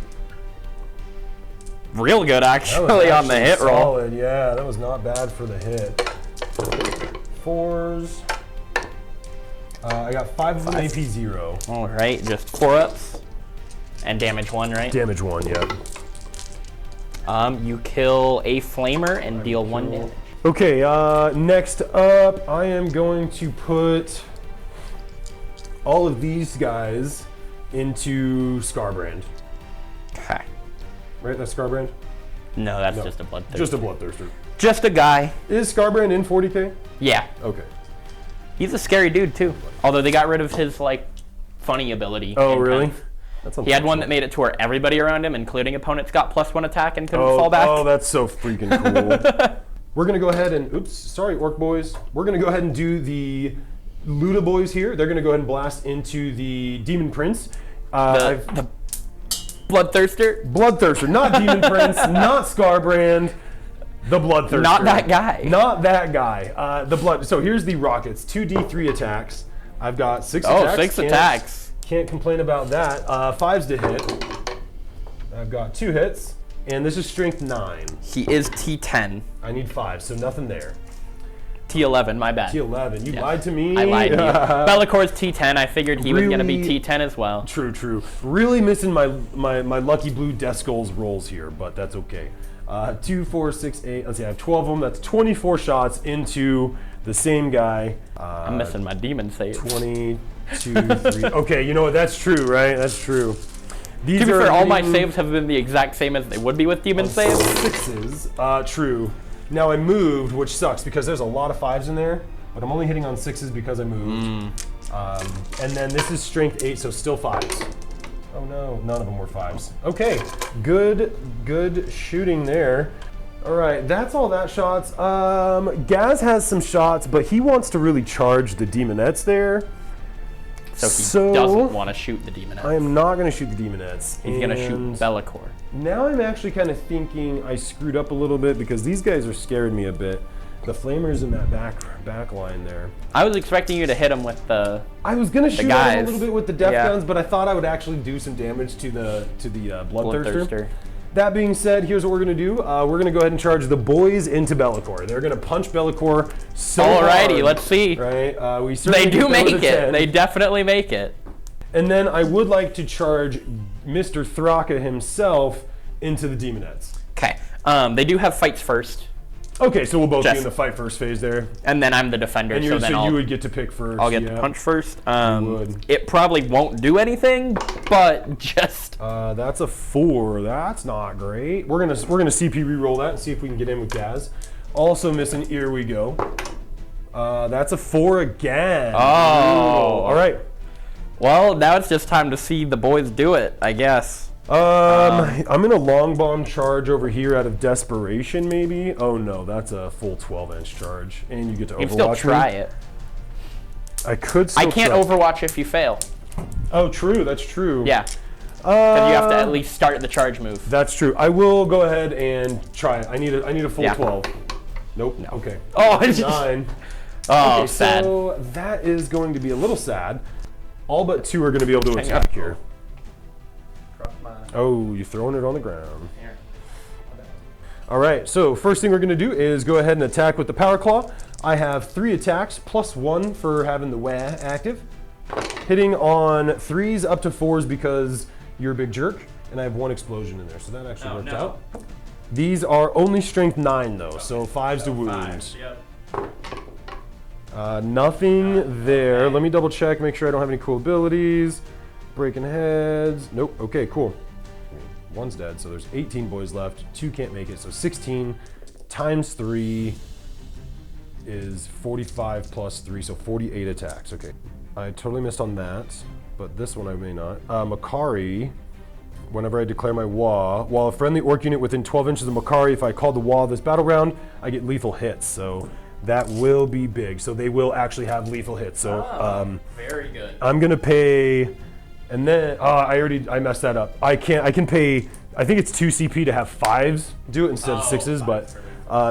Real good, actually, on the hit roll. Solid, yeah, that was not bad for the hit. 4s. I got 5 of them, AP 0. All right, just 4-ups and damage 1, right? Damage 1, yeah. You kill a flamer and deal 1 damage. Okay, next up, I am going to put all of these guys into Scarbrand. Okay. Right, that's Scarbrand? No, that's just a bloodthirster. Just a Bloodthirster. Just a guy. Is Scarbrand in 40k? Yeah. Okay. He's a scary dude, too. Although they got rid of his, like, funny ability. Oh, really? He had one that made it to where everybody around him, including opponents, got +1 attack and couldn't fall back. Oh, that's so freaking cool. We're going to go ahead and, oops, sorry, Orc boys. We're going to go ahead and do the Luda boys here. They're going to go ahead and blast into the Demon Prince. The Bloodthirster? Bloodthirster, not Demon Prince, not Scarbrand. The Bloodthirster. Not that guy. Not that guy. The blood. So here's the rockets. 2d3 attacks. I've got 6 attacks. 6 attacks. Can't complain about that. 5s to hit. I've got 2 hits. And this is strength 9. He is T10. I need 5, so nothing there. T11, my bad. T11. You lied to me. I lied to you. Belakor's T10. I figured he was going to be T10 as well. True, true. Really missing my lucky blue Death Skulls rolls here, but that's okay. 2, 4, 6, 8. Let's see, I have 12 of them. That's 24 shots into the same guy. I'm missing my demon saves. 20, 2, 3. Okay, you know what? That's true, right? That's true. These to be fair, all my saves have been the exact same as they would be with demon saves. 6s. True. Now I moved, which sucks because there's a lot of 5s in there, but I'm only hitting on 6s because I moved. And then this is strength 8, so still 5s. Oh no, none of them were 5s. Okay, good shooting there. All right, that's all that shots. Ghaz has some shots, but he wants to really charge the demonettes there. So he doesn't want to shoot the demonettes. I am not going to shoot the demonettes. He's going to shoot Belakor. Now I'm actually kind of thinking I screwed up a little bit because these guys are scaring me a bit. The flamers in that back line there. I was expecting you to hit him with the I was gonna shoot him a little bit with the def Yeah. guns, but I thought I would actually do some damage to the Bloodthirster. That being said, here's what we're going to do. We're going to go ahead and charge the boys into Belakor. They're going to punch Belakor so Alrighty, hard, let's see. Right? We They certainly do get that with make a it. 10. They definitely make it. And then I would like to charge Mr. Thraka himself into the Demonettes. Okay. They do have fights first, Okay, so we'll both be Just- in the fight first phase there. and then I'm the defender, And so then you I'll would get to pick first. get yeah. the punch first. would. It probably won't do anything, but just That's a 4. That's not great. We're gonna CP reroll that and see if we can get in with Ghaz. Also missing. Here we go. That's a 4 again. Oh. All right. well, now it's just time to see the boys do it, I guess. I'm in a long bomb charge over here out of desperation, maybe. Oh no, that's a full 12-inch charge, and you get to You can Overwatch. still try me. it. I could. Still I can't try. Overwatch if you fail. Oh, true. That's true. Yeah, because you have to at least start the charge move. That's true. I will go ahead and try it. I need a full Yeah. 12. Nope. No. Okay. Oh, it's 9. Oh, Okay, sad. so that is going to be a little sad. All but 2 are going to be able to Hang attack up. here. Oh, you're throwing it on the ground. All right, so first thing we're going to do is go ahead and attack with the Power Claw. I have 3 attacks, plus 1 for having the WA active. Hitting on 3s up to 4s because you're a big jerk, and I have 1 explosion in there, so that actually worked out. These are only strength 9 though, so 5s to wound. Nothing there. Let me double check, make sure I don't have any cool abilities. Breaking heads. Nope. Okay, cool. 1's dead, so there's 18 boys left. 2 can't make it, so 16 times 3 is 45 plus 3, so 48 attacks. Okay. I totally missed on that, but this one I may not. Makari, whenever I declare my Wa, while a friendly orc unit within 12 inches of Makari, if I call the Wa this battle round, I get lethal hits. So that will be big. So they will actually have lethal hits. So Very good. I'm gonna pay, and then I messed that up. I can pay. I think it's 2 CP to have 5s do it instead of 6s, but.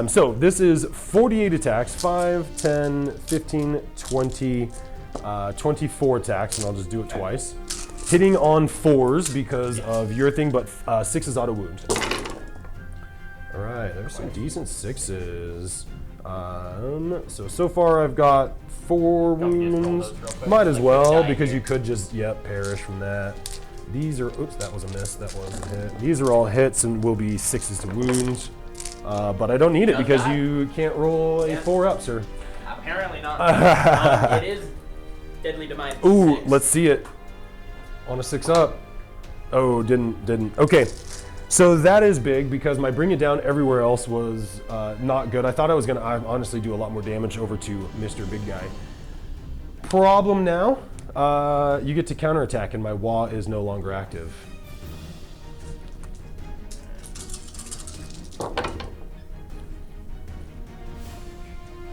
So this is 48 attacks, 5, 10, 15, 20, 24 attacks, and I'll just do it twice. Hitting on 4s because of your thing, but 6s auto wound. All right, there's some decent 6s. So far I've got 4 wounds. Might as well, because you could just, perish from that. These are, oops, that was a miss, that wasn't a hit. These are all hits and will be 6s to wound. But I don't need it because you can't roll a 4-up, sir. Apparently not. It is deadly demise. Ooh, 6. let's see it. On a 6-up. Oh, didn't. Okay, so that is big because my bring it down everywhere else was not good. I thought I was gonna honestly do a lot more damage over to Mr. Big Guy. Problem now, you get to counterattack and my Wa is no longer active.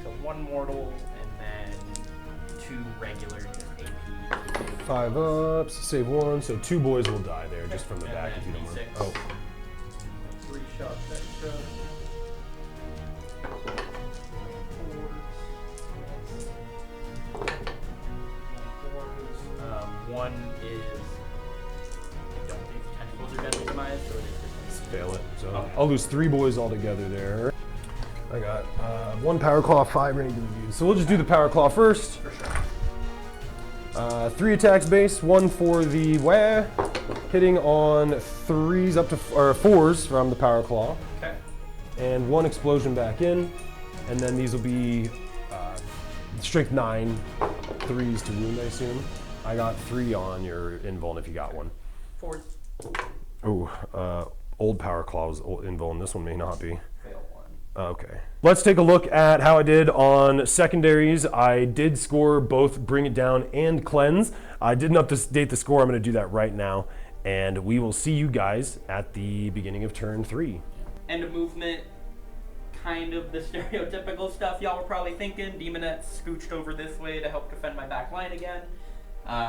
So 1 mortal and then 2 regular just AP. 5 ups, save 1, so 2 boys will die there just from the And back then if you don't mind. D6. Oh, 3 shots extra. 1 is, I don't think tentacles are deadly demise, so it is just fail it. So Okay. I'll lose 3 boys altogether there. I got 1 Power Claw, 5 regular views. So we'll just do the Power Claw first. for sure. 3 attacks base, 1 for the Wah, hitting on 3s up to 4s from the Power Claw, Okay. and 1 explosion back in, and then these will be strength 9, 3s to wound, I assume. I got 3 on your invuln if you got one. 4. Oh, old Power Claw was invuln. This one may not be. Fail 1. Okay. Let's take a look at how I did on secondaries. I did score both Bring It Down and Cleanse. I didn't update the score. I'm going to do that right now. And we will see you guys at the beginning of turn 3. End of movement, kind of the stereotypical stuff y'all were probably thinking. Demonettes scooched over this way to help defend my back line again.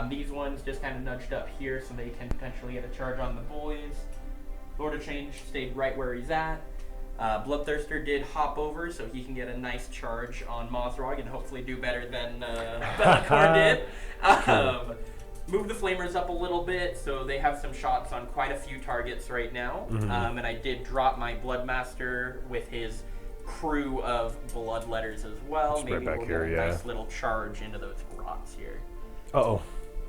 These ones just kind of nudged up here so they can potentially get a charge on the boys. Lord of Change stayed right where he's at. Bloodthirster did hop over so he can get a nice charge on Mozrog and hopefully do better than Belakor did. move the flamers up a little bit so they have some shots on quite a few targets right now. And I did drop my Bloodmaster with his crew of bloodletters as well. Just right Maybe back we'll here, get a yeah. nice little charge into those grots here.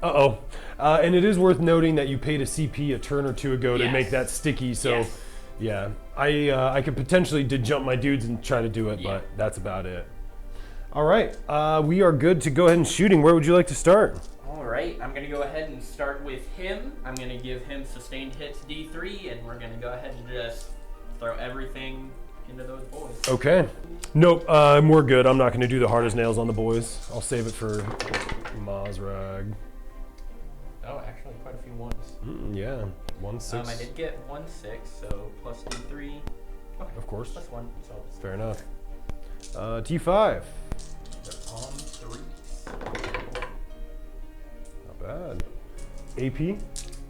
And it is worth noting that you paid a CP a turn or two ago to Yes. make that sticky, so Yes. yeah. I could potentially did jump my dudes and try to do it, Yeah. but that's about it. All right, we are good to go ahead and shooting. Where would you like to start? All right, I'm gonna go ahead and start with him. I'm gonna give him sustained hits D3, and we're gonna go ahead and just throw everything into those boys. Okay. Nope, we're good. I'm not going to do the hard as nails on the boys. I'll save it for Mazrag. Oh, actually, quite a few ones. Yeah, 1/6. I did get 1/6, so plus D3. Okay, Of course. plus 1. So I'll just Fair enough. T5. they're on 3s. Not bad. AP?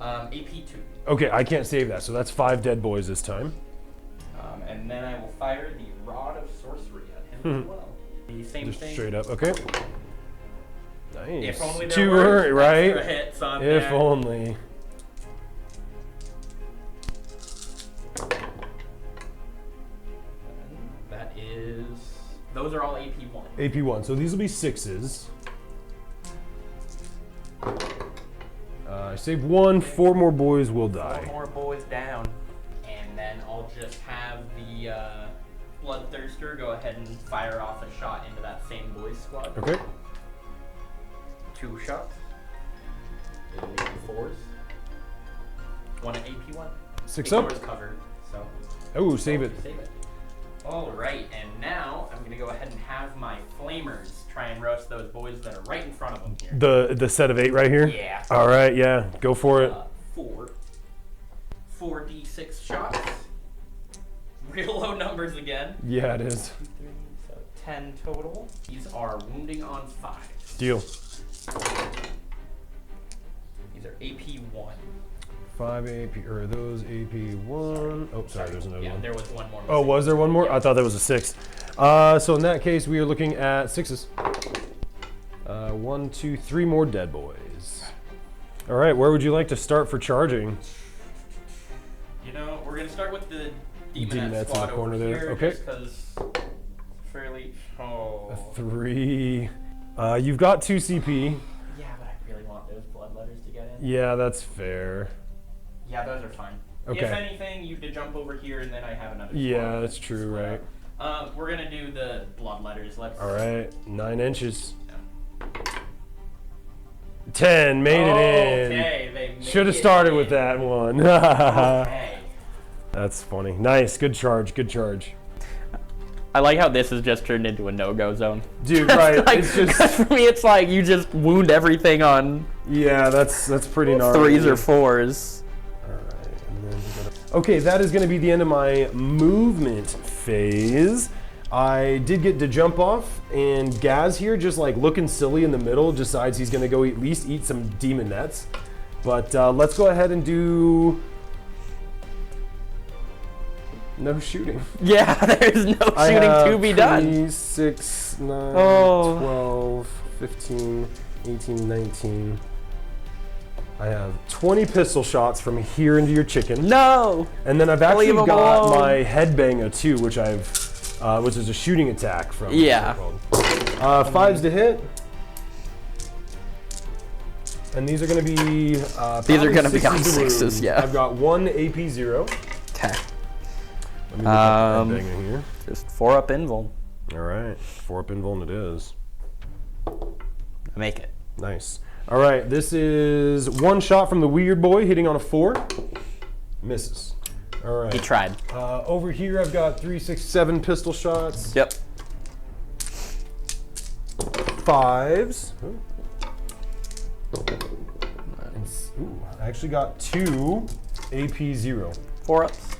AP2. Okay, I can't save that, so that's 5 dead boys this time. And then I will fire the Rod of Sorcery at him as well. The same Just thing. straight up. Okay. Nice. If only there Two were extra right? hits on If there. only. That is... Those are all AP1. AP1. So these will be 6s. I saved 1. 4 more boys will 4 die. more boys down. And then I'll just have the Bloodthirster go ahead and fire off a shot into that same boys squad. Okay. 2 shots. It'll be 4s. 1 at AP1. 6 AP4 up. is covered, so... Oh, save it. Save it. All right, and now I'm gonna go ahead and have my flamers try and roast those boys that are right in front of them here. The set of 8 right here? Yeah. All right, yeah. Go for it. 4d6 shots. Real low numbers again. Yeah, it is. 2, 3, so 10 total. These are wounding on 5. Deal. These are AP1. 5 AP, or are those AP1? Oh, sorry, there's another Yeah, one. there was one more. Oh, was there one more? Yeah. I thought that was a 6. So in that case, we are looking at 6s. 1, 2, 3 more dead boys. All right, where would you like to start for charging? You know, we're gonna start with the Demonette Demonette in the squad corner over there. here, Okay. just 'cause fairly. Oh. 3. You've got 2 CP. Yeah, but I really want those bloodletters to get in. Yeah, that's fair. Yeah, those are fine. Okay. If anything, you could jump over here, and then I have another. Yeah, squad. that's true, right? We're gonna do the bloodletters. Let's. All right, 9 inches. Yeah. 10, made it in. Okay, they made Should have it started in. with that one. Okay. That's funny. Nice, good charge, good charge. I like how this has just turned into a no-go zone. Dude, right, Like, it's just, 'cause for me, it's like you just wound everything on yeah, that's pretty gnarly. 3s or 4s. Alright, and then we gotta... Okay, that is gonna be the end of my movement phase. I did get to jump off, and Ghaz here, just like looking silly in the middle, decides he's gonna go at least eat some demonettes. But let's go ahead and do no shooting. Yeah, there's no I shooting have to be done. 3, 6, 9, Oh. 12, 15, 18, 19. I have 20 pistol shots from here into your chicken. No. And then I've actually Leave 'em got alone. my headbanger too, which which is a shooting attack from. Yeah. what's it called? 5s to hit. And these are going to be. These are gonna be on 6s to 6s, wound. yeah. I've got 1 AP0. Okay. Let me look up the headbanger here. Just 4 up invul. All right, 4 up invuln it is. Make it. Nice. All right, this is 1 shot from the weird boy hitting on a 4. Misses. All right. He tried. Over here, I've got 3, 6, 7 pistol shots. Yep. 5s. Ooh, I actually got 2 AP0. 4 ups.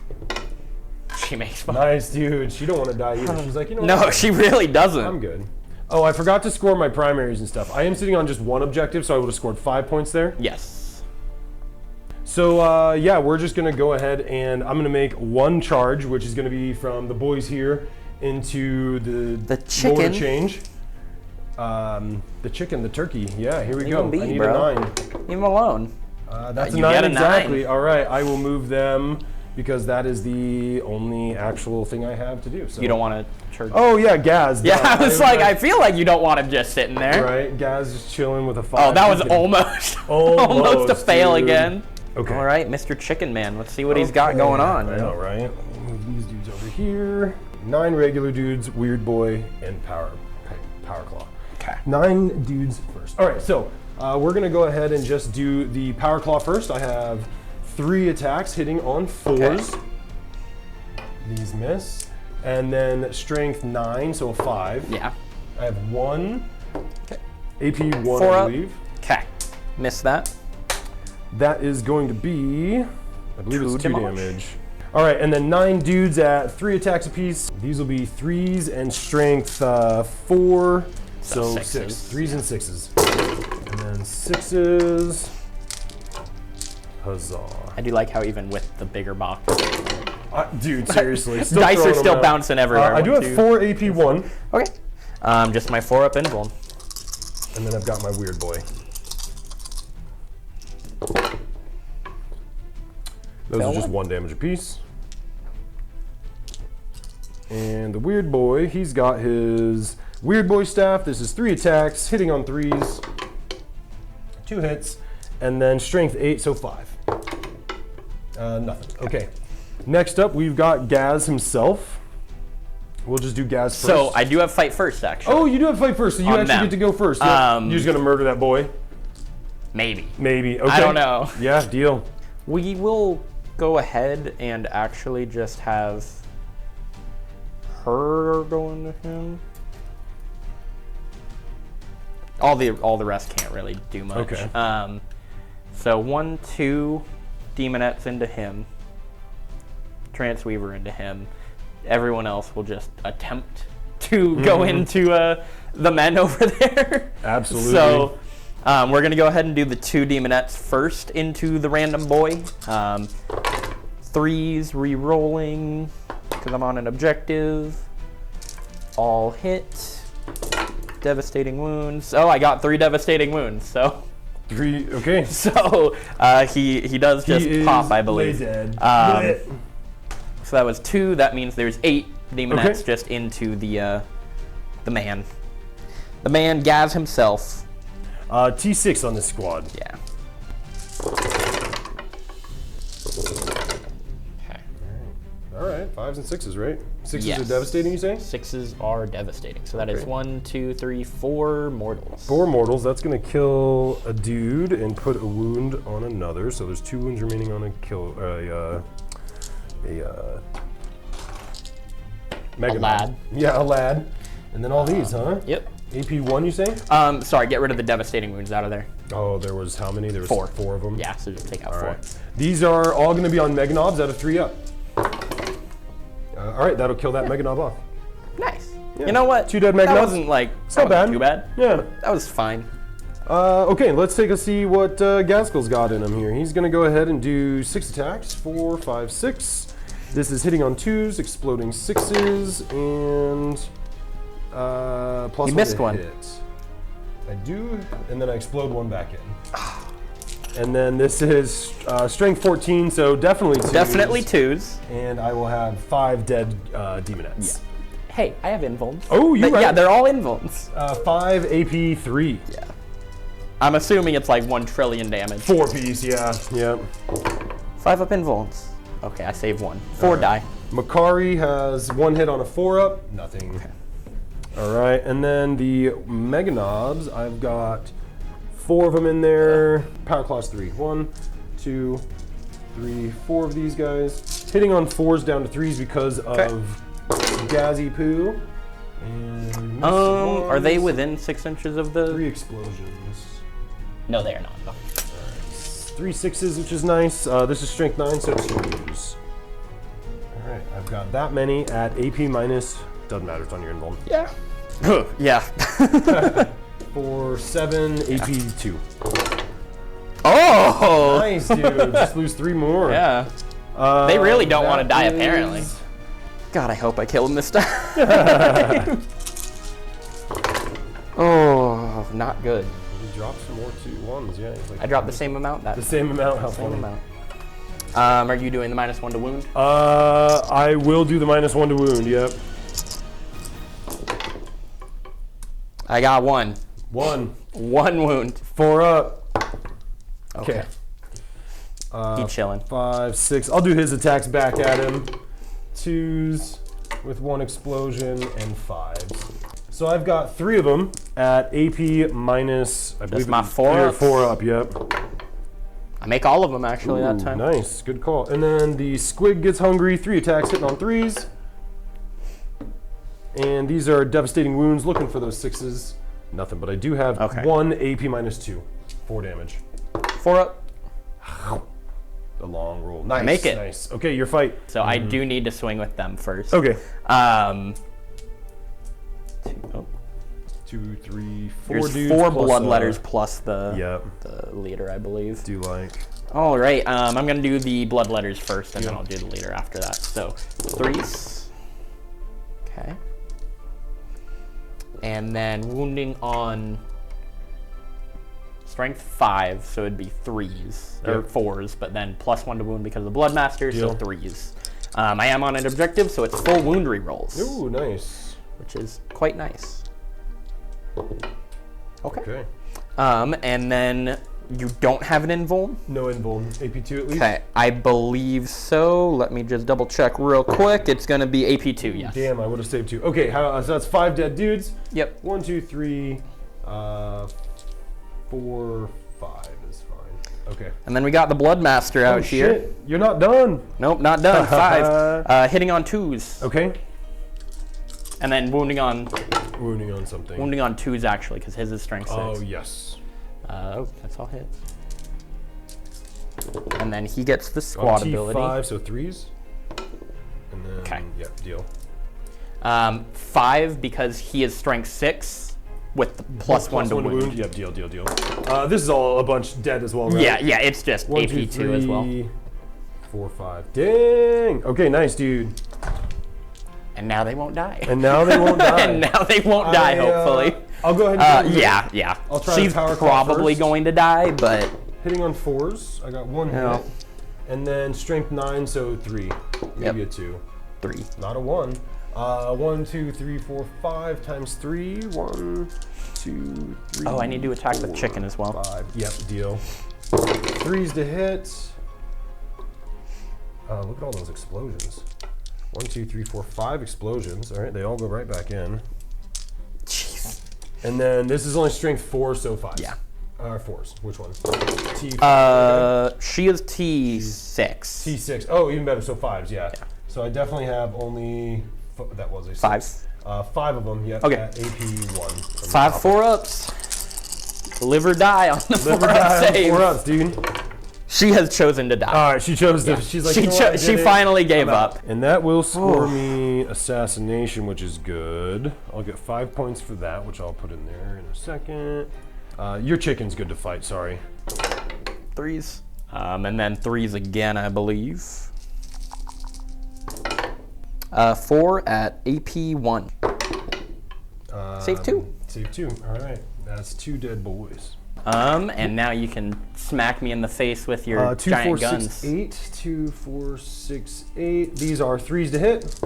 She makes fun. Nice, dude. She don't want to die either. She's like, you know No, what? she really doesn't. I'm good. Oh, I forgot to score my primaries and stuff. I am sitting on just 1 objective, so I would have scored 5 points there. Yes. So, yeah, we're just going to go ahead and I'm going to make 1 charge, which is going to be from the boys here into the chicken. mortar change. The chicken, the turkey. Yeah, here we Leave go. 'em be, I need bro. a 9. Leave him alone. That's a You 9 get a exactly. 9. All right, I will move them because that is the only actual thing I have to do. So. You don't want to charge. Oh yeah, Ghaz. Yeah, I was like, I feel like you don't want him just sitting there. Right, Ghaz just chilling with a 5. Oh, that was almost a fail dude. again. Okay. All right, Mr. Chicken Man. Let's see what he's got going on. I know, right? Let me move these dudes over here. 9 regular dudes, Weird Boy, and Power Claw. Okay. 9 dudes first. All right, so we're gonna go ahead and just do the Power Claw first. I have 3 attacks hitting on 4s. Okay. These miss. And then strength 9, so a 5. Yeah. I have 1. Okay. AP 1, 4 I up. believe. Okay. Missed that. That is going to be, I believe it's 2 damage. damage. All right, and then 9 dudes at 3 attacks apiece. These will be 3s and strength 4, so 6. 3s and 6s. And then 6s. Huzzah. I do like how even with the bigger box, Dude, seriously. dice are still bouncing everywhere. I do have 4 AP 1. Okay. Just my 4 up invuln. And then I've got my Weird Boy. Those are just 1 damage apiece. And the Weird Boy, he's got his Weird Boy staff. This is 3 attacks, hitting on 3s. 2 hits. And then strength 8, so 5. Nothing. Okay. Next up, we've got Ghaz himself. We'll just do Ghaz first. So I do have fight first, actually. Oh, you do have fight first, so you On actually them. get to go first. Yep. You're just gonna murder that boy? Maybe. Maybe. Okay. I don't know. Yeah, deal. We will go ahead and actually just have her going to him. All the rest can't really do much. Okay. So 1, 2 demonettes into him. Transweaver into him. Everyone else will just attempt to go into the men over there. Absolutely. So we're going to go ahead and do the 2 demonettes first into the random boy. 3s re-rolling because I'm on an objective. All hit. Devastating wounds. Oh, I got 3 devastating wounds, so. 3, okay. So he does just pop, I believe. Dead. So that was 2. That means there's 8 demonettes Okay. just into the man. The man, Ghaz himself. T6 on this squad. Yeah. Okay. All right, 5s and 6s, right? 6s Yes. are devastating, you say? 6s are devastating. So that is 1, 2, 3, 4 mortals. 4 mortals. That's gonna kill a dude and put a wound on another. So there's 2 wounds remaining on a kill. Mega lad. Yeah, a lad. And then all these, huh? Yep. AP 1, you say? Sorry, get rid of the devastating wounds out of there. Oh, there was how many? There was 4. 4 of them. Yeah, so just take out All 4. right. These are all going to be on Meganobs out of 3 up. All right, that'll kill that Meganob off. Nice. Yeah. You know what? 2 dead That Meganobs. wasn't like not bad. too bad. Yeah. That was fine. Okay, let's take a see what Gaskell's got in him here. He's going to go ahead and do 6 attacks. 4, 5, 6. This is hitting on 2s, exploding 6s, and plus You 1 missed to one. hit. I do, and then I explode 1 back in. And then this is strength 14, so definitely 2s. Definitely 2s. And I will have 5 dead demonettes. Hey, I have invulns. Oh, you right. Yeah, they're all invulns. 5 AP 3. Yeah. I'm assuming it's like 1 trillion damage. 4 piece, yeah. Yep. 5 up invulns. Okay, I saved 1. 4 die. Makari has 1 hit on a 4 up. Nothing. Okay. All right, and then the Meganobs, I've got 4 of them in there. Power Claws 3. 1, 2, 3, 4 of these guys. Hitting on 4s down to 3s because of Gazzy Poo. And Are they within 6 inches of the? 3 explosions. No, they are not. No. 3 6s, which is nice. This is strength 9, so 2s. All right, I've got that many at AP minus. Doesn't matter, it's on your invuln. Yeah. Yeah. 4, 7, AP 2. Oh! Nice, dude. Just lose 3 more. Yeah. They really don't want to that die, is- apparently. God, I hope I kill him this time. Oh, not good. He dropped some more 2-1s, yeah. He's like, I dropped the same amount. the same amount, how Same funny. amount. Are you doing the -1 to wound? I will do the -1 to wound, yep. I got 1. 1. 1 wound. 4 up. Okay. Keep chilling. 5, 6. I'll do his attacks back at him. 2s with 1 explosion and 5s. So I've got 3 of them at AP minus, I believe my it's 4 up. 4 up, yep. I make all of them actually that time. Nice, good call. And then the squig gets hungry, 3 attacks hitting on 3s. And these are devastating wounds, looking for those 6s. Nothing, but I do have 1 AP minus 2. 4 damage. 4 up. The long roll. Nice. Make it. Nice. Okay, your fight. So I do need to swing with them first. Okay. 2, 3, 4 There's dudes. 4 plus, bloodletters plus the Yep. the leader, I believe. Do like. All right. I'm gonna do the bloodletters first, and then I'll do the leader after that. So 3s. Okay. And then wounding on strength 5, so it'd be 3s or 4s, but then +1 to wound because of the Bloodmaster, so 3s. I am on an objective, so it's full wound rerolls. Ooh, nice. Which is quite nice. Okay. Okay. And then you don't have an invuln? No invuln. AP2 at least? Okay, I believe so. Let me just double check real quick. It's gonna be AP2, yes. Damn, I would have saved 2. Okay, so that's 5 dead dudes. Yep. 1, 2, 3, 4, 5 is fine. Okay. And then we got the Bloodmaster out here. Shit. You're not done. Nope, not done. 5. Hitting on 2s. Okay. And then wounding on Wounding on something. 2s actually, because his is strength 6. Oh, yes. Oh, that's all hit. And then he gets the squad ability. T5, so 3s. And then, yep, deal. 5 because he is strength 6 with the +1 to wound. Yep, deal. This is all a bunch dead as well, right? Yeah, it's just 1, AP2 2, 3, as well. 4, 5. Dang! Okay, nice, dude. And now they won't die. And now they won't die. And now they won't die, hopefully. I'll go ahead and yeah. I'll try She's to power call probably first. going to die, but Hitting on 4s. I got 1 Yeah. hit. And then strength 9, so 3. Maybe a 2. 3. Not a 1. 1, 2, 3, 4, 5 times 3. 1, 2, 3. Oh, I need to attack the chicken as well. 5. Yep, deal. 3s to hit. Look at all those explosions. 1, 2, 3, 4, 5 explosions. All right, they all go right back in. Jeez. And then this is only strength 4, so 5. Yeah. 4s. Which one? T. She is T6. T6. Oh, even better. So 5s. Yeah. So I definitely have only. That was a 6. 5. 5 of them. Yep. Okay. At AP1. 5 4-ups. Live or die on the 4-up save. 4-ups, dude. She has chosen to die. All right, she chose to. She's like, She you know what, I she did it. finally gave I'm out. up. And that will score me assassination, which is good. I'll get 5 points for that, which I'll put in there in a second. Your chicken's good to fight. Sorry. 3s. And then 3s again, I believe. 4 at AP1. Save 2. Save 2. All right. That's 2 dead boys. And now you can smack me in the face with your 2, giant 4, guns. 6, 8. 2, 4, 6, 8. These are 3s to hit.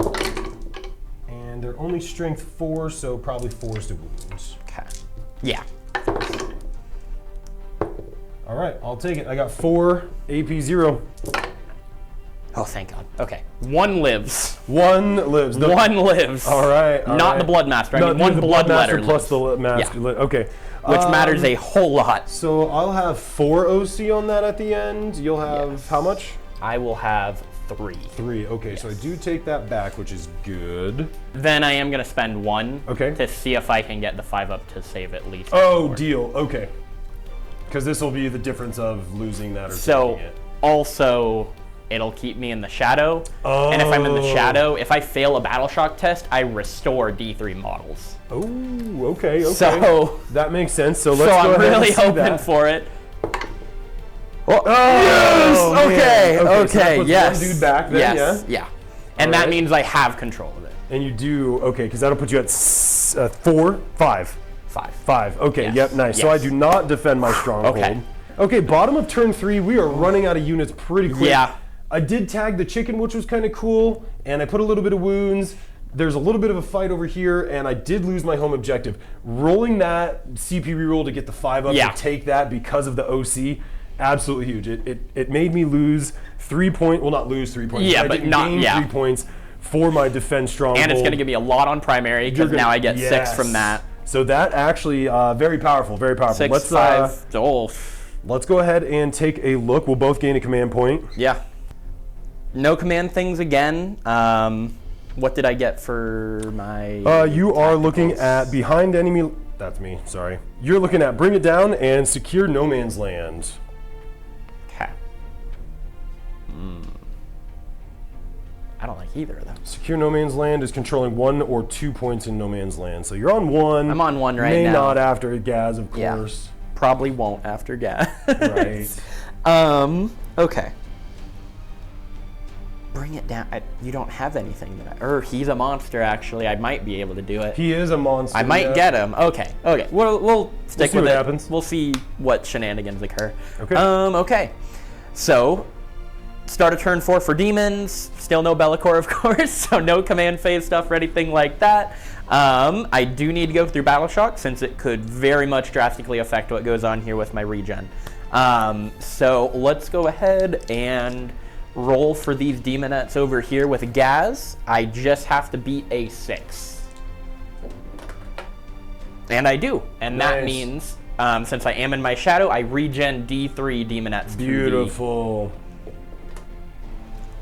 And they're only strength 4, so probably 4s to wounds. Okay. Yeah. All right, I'll take it. I got 4 AP0. Oh, thank God. Okay. 1 lives. 1 lives. 1 lives. All right. Not the Bloodmaster. I mean, 1 Bloodletter plus lives. the master. Yeah. Okay. Which matters a whole lot. So I'll have 4 OC on that at the end. You'll have how much? I will have 3. 3. Okay, so I do take that back, which is good. Then I am going to spend 1 Okay. to see if I can get the 5 up to save at least. Oh, 4. deal. Okay. Because this will be the difference of losing that or So taking it. also, it'll keep me in the shadow. And if I'm in the shadow, if I fail a battle shock test, I restore D3 models. Oh, okay. So that makes sense. So let's so go I'm ahead really and see hoping that. for it. Oh, Yes! man. Okay, So that okay, puts yes. one dude back then, yes, yeah. And All that right. means I have control of it. And you do, okay, because that'll put you at 4, 5. 5. 5. Okay, Yes. yep, nice. So I Yes. do not defend my stronghold. Okay. Okay, bottom of turn 3, we are running out of units pretty quick. Yeah. I did tag the chicken, which was kind of cool, and I put a little bit of wounds. There's a little bit of a fight over here, and I did lose my home objective. Rolling that CP reroll to get the 5 up Yeah. to take that because of the OC, absolutely huge. It made me lose 3 points. Well, not lose 3 points. Yeah, I but didn't not- gain yeah. 3 points for my defense stronghold. And it's going to give me a lot on primary because now I get 6 from that. So that actually very powerful, very powerful. 6, Let's 5. let's go ahead and take a look. We'll both gain a command point. Yeah. No command things again. What did I get for my... You are looking tacticals? at behind enemy. That's me. Sorry. You're looking at bring it down and secure no man's land. Okay. I don't like either of them. Secure no man's land is controlling 1 or 2 points in no man's land. So you're on 1. I'm on 1 right May now. not after Ghaz, of Yeah. course. Probably won't after Ghaz. Right. Okay. Bring it down. You don't have anything that he's a monster, actually. I might be able to do it. He is a monster. I might get him. Okay. Okay. We'll stick see with what it. happens. We'll see what shenanigans occur. Okay. Okay. So, start of turn 4 for demons. Still no Belakor, of course. So no command phase stuff or anything like that. I do need to go through Battle Shock since it could very much drastically affect what goes on here with my regen. So let's go ahead and roll for these demonettes over here with Ghaz. I just have to beat a 6. And I do. And that Nice. means, since I am in my shadow, I regen D3 demonettes. Beautiful.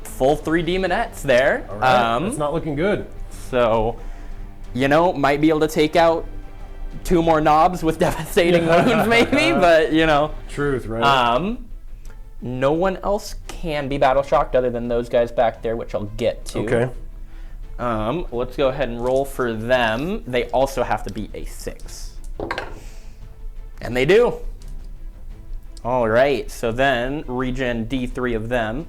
Full 3 demonettes there. All right. It's not looking good. So, might be able to take out 2 more knobs with devastating wounds maybe, but Truth, right? no one else can be battle shocked other than those guys back there, which I'll get to. Okay. Let's go ahead and roll for them. They also have to beat a 6. And they do. All right, so then regen D3 of them.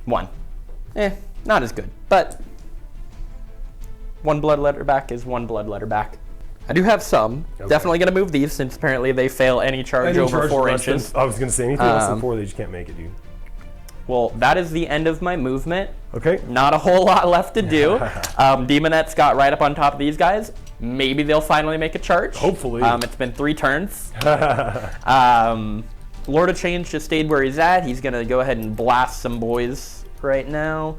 1. Not as good, but 1 blood letter back is 1 blood letter back. I do have some. Okay. Definitely going to move these since apparently they fail any charge over 4 inches. I was going to say anything less than 4, they just can't make it, dude. Well, that is the end of my movement. Okay. Not a whole lot left to do. Demonettes got right up on top of these guys. Maybe they'll finally make a charge. Hopefully. It's been 3 turns. Lord of Change just stayed where he's at. He's going to go ahead and blast some boys right now.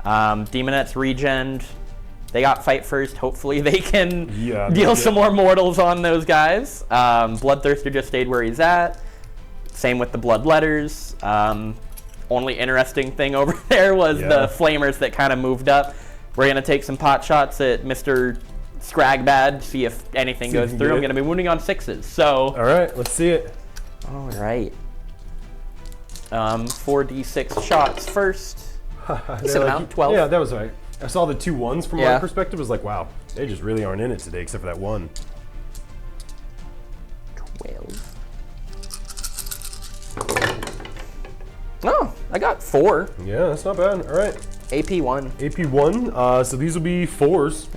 Demonettes regened. They got fight first. Hopefully they can deal some more mortals on those guys. Bloodthirster just stayed where he's at. Same with the Bloodletters. Only interesting thing over there was the Flamers that kind of moved up. We're going to take some pot shots at Mr. Scragbad, see if anything goes through. I'm going to be wounding on 6s. So. All right, let's see it. All right. 4d6 shots first. Decent amount, 12. Yeah, that was right. I saw the 2 1s from my Yeah. perspective. I was like, wow, they just really aren't in it today, except for that 1. 12. Oh, I got 4. Yeah, that's not bad. All right. AP 1. AP 1. So these will be 4s.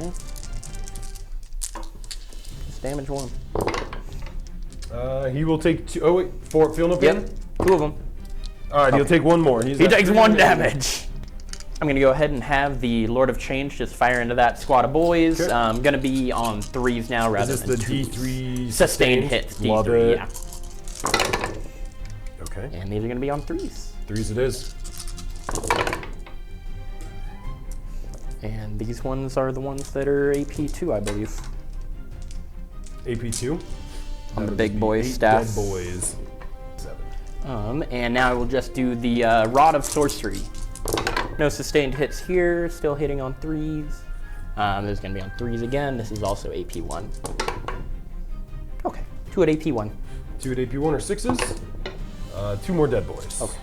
Just damage 1. He will take 2. Oh, wait. 4. Feel no pain? Yep, 2 of them. All right, he'll take 1 more. He takes 1 damage. I'm going to go ahead and have the Lord of Change just fire into that squad of boys. Okay. I'm going to be on 3s now rather Is than this the 2s. D3 Sustained hits, D3, Love it. yeah. Okay. And these are going to be on 3s. 3s it is. And these ones are the ones that are AP2, I believe. AP 2. On the big boy staff. Dead boys. 7. And now I will just do the Rod of Sorcery. No sustained hits here, still hitting on 3s. This is going to be on 3s again. This is also AP 1. Okay, 2 at AP 1. 2 at AP 1 or 6s. 2 more dead boys. Okay.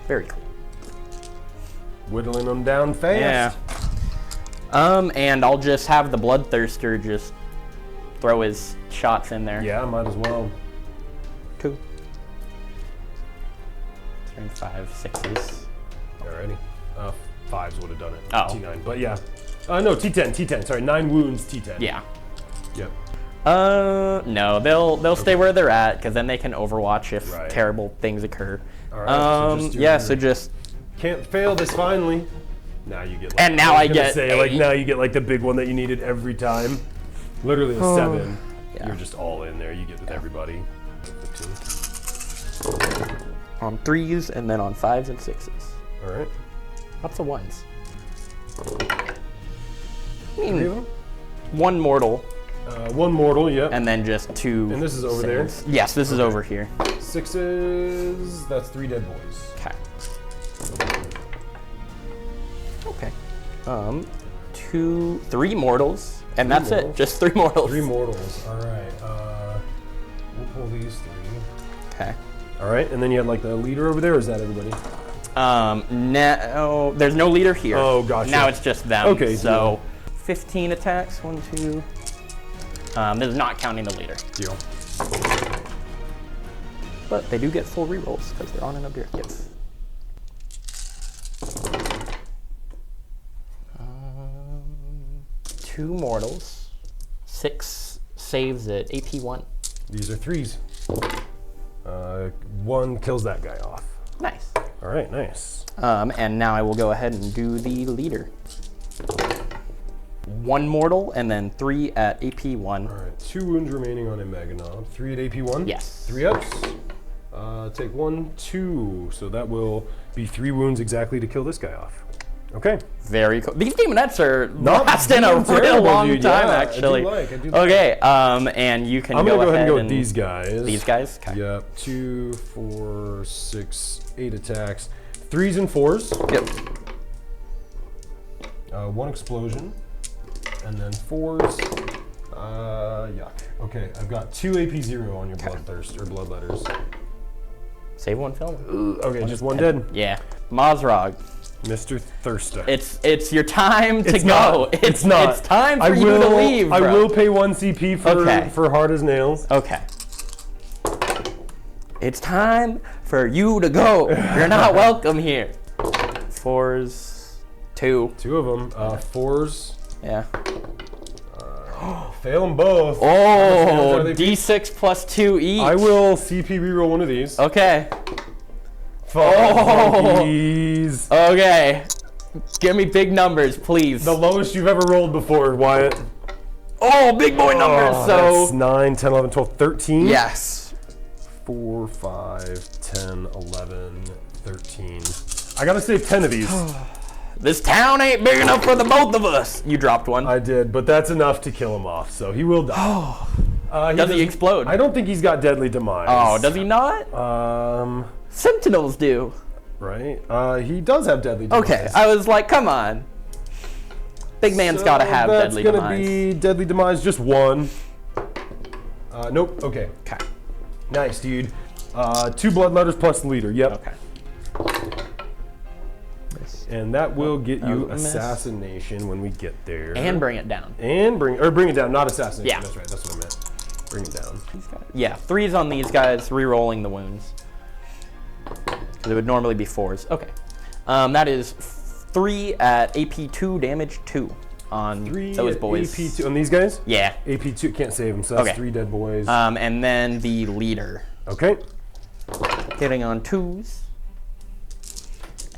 Very cool. Whittling them down fast. Yeah. And I'll just have the Bloodthirster just throw his shots in there. Yeah, might as well. 2. 3, 5, 6s. Alrighty. 5s would have done it. Oh. T9. But yeah. No, T10. Sorry, 9 wounds, T10. Yeah. Yep. No, they'll stay where they're at because then they can overwatch if Right. terrible things occur. All right. So just can't fail this finally. Now you get. Like, And now I get like 8. now you get like the big one that you needed every time. Literally a 7. Yeah. You're just all in there. You get with everybody. 15. on 3s and then on 5s and 6s. All right. Lots of 1s. I 3 mean, of them? 1 mortal 1 mortal. Yep. and then just 2. And this is over saves. Yes, this is over here. 6s. That's 3 dead boys. Okay. Okay. 3 mortals, and that's mortals? it. Just 3 mortals. 3 mortals. All right. We'll pull these 3. Okay. All right, and then you had like the leader over there, or is that everybody? No, there's no leader here. Oh, gotcha. Now it's just them. Okay, So 15 attacks. 1, 2. This is not counting the leader. Deal. But they do get full rerolls because they're on an objective. 2 mortals. 6 saves at AP 1. These are 3s. 1 kills that guy off. Nice. All right, nice. And now I will go ahead and do the leader. 1 mortal and then 3 at AP 1. All right, 2 wounds remaining on a Maganob. 3 at AP 1? Yes. 3 ups. Take 1, 2. So that will be 3 wounds exactly to kill this guy off. Okay. Very cool. These demonettes are Not lasting a real terrible, long dude. time, Yeah, actually. I do like. Okay, and you can I'm go gonna go ahead and go with and these guys. These guys? Okay. Yep. 2, 4, 6, 8 attacks. 3s and 4s. Yep. 1 explosion. And then 4s. Yuck. Okay, I've got 2 AP0 on your bloodthirst or bloodletters. Save 1 film. Okay, just 1 dead. Yeah. Mazrog. Mr. Thirsta. It's your time to It's go. not. It's not. It's time for you to leave, bro. I will pay 1 CP for hard as nails. Okay. It's time for you to go. You're not welcome here. 4s. 2. 2 of them. 4s. Yeah. Fail them both. Oh, D6 plus 2 each. I will CP reroll 1 of these. Okay. Monkeys. Okay. Give me big numbers, please. The lowest you've ever rolled before, Wyatt. Oh, big boy numbers. So that's 9, 10, 11, 12, 13. yes. 4, 5, 10, 11, 13. I gotta save 10 of these. This town ain't big enough for the both of us. You dropped one. I did, but that's enough to kill him off, so he will die. Does he explode? I don't think he's got deadly demise. Oh, does he not? Sentinels do. Right? He does have deadly demise. Okay, I was like, come on. Big man's got to have deadly That's demise. gonna be deadly demise, just 1. Nope. Okay. Okay. Nice, dude. 2 bloodletters plus the leader. Yep. Okay. And that will get you Miss. assassination when we get there. And bring it down. And bring it down, not assassination. Yeah. That's right. That's what I meant. Bring it down. Yeah, 3s on these guys, re-rolling the wounds. Because it would normally be 4s. Okay. That is 3 at AP 2, damage 2 on 3 those boys. AP2 on these guys? Yeah. AP2 can't save them, so that's Okay. 3 dead boys. And then the leader. Okay. Hitting on 2s.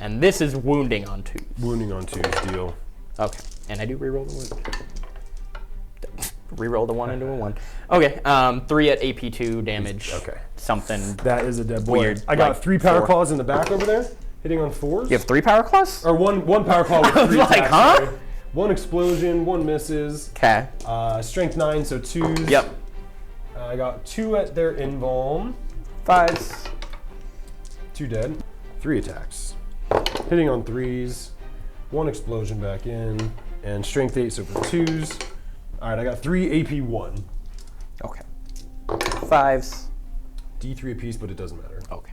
And this is wounding on 2s. Wounding on 2's deal. Okay. And I do re-roll the wound. Re-roll the 1 into a 1. Okay. 3 at AP2 damage. Okay. Something. That is a dead boy. Weird, I got like 3 power 4. claws in the back over there, hitting on 4s. You have 3 power claws? Or one power claw with I was 3 like, attacks, huh? sorry. 1 explosion, 1 misses. Okay. Strength 9, so 2s. Yep. I got 2 at their invuln. 5s. 2 dead. 3 attacks. Hitting on 3s. 1 explosion back in. And strength 8, so for 2s. Alright, I got 3 AP1. Okay. 5s. D3 apiece, but it doesn't matter. Okay.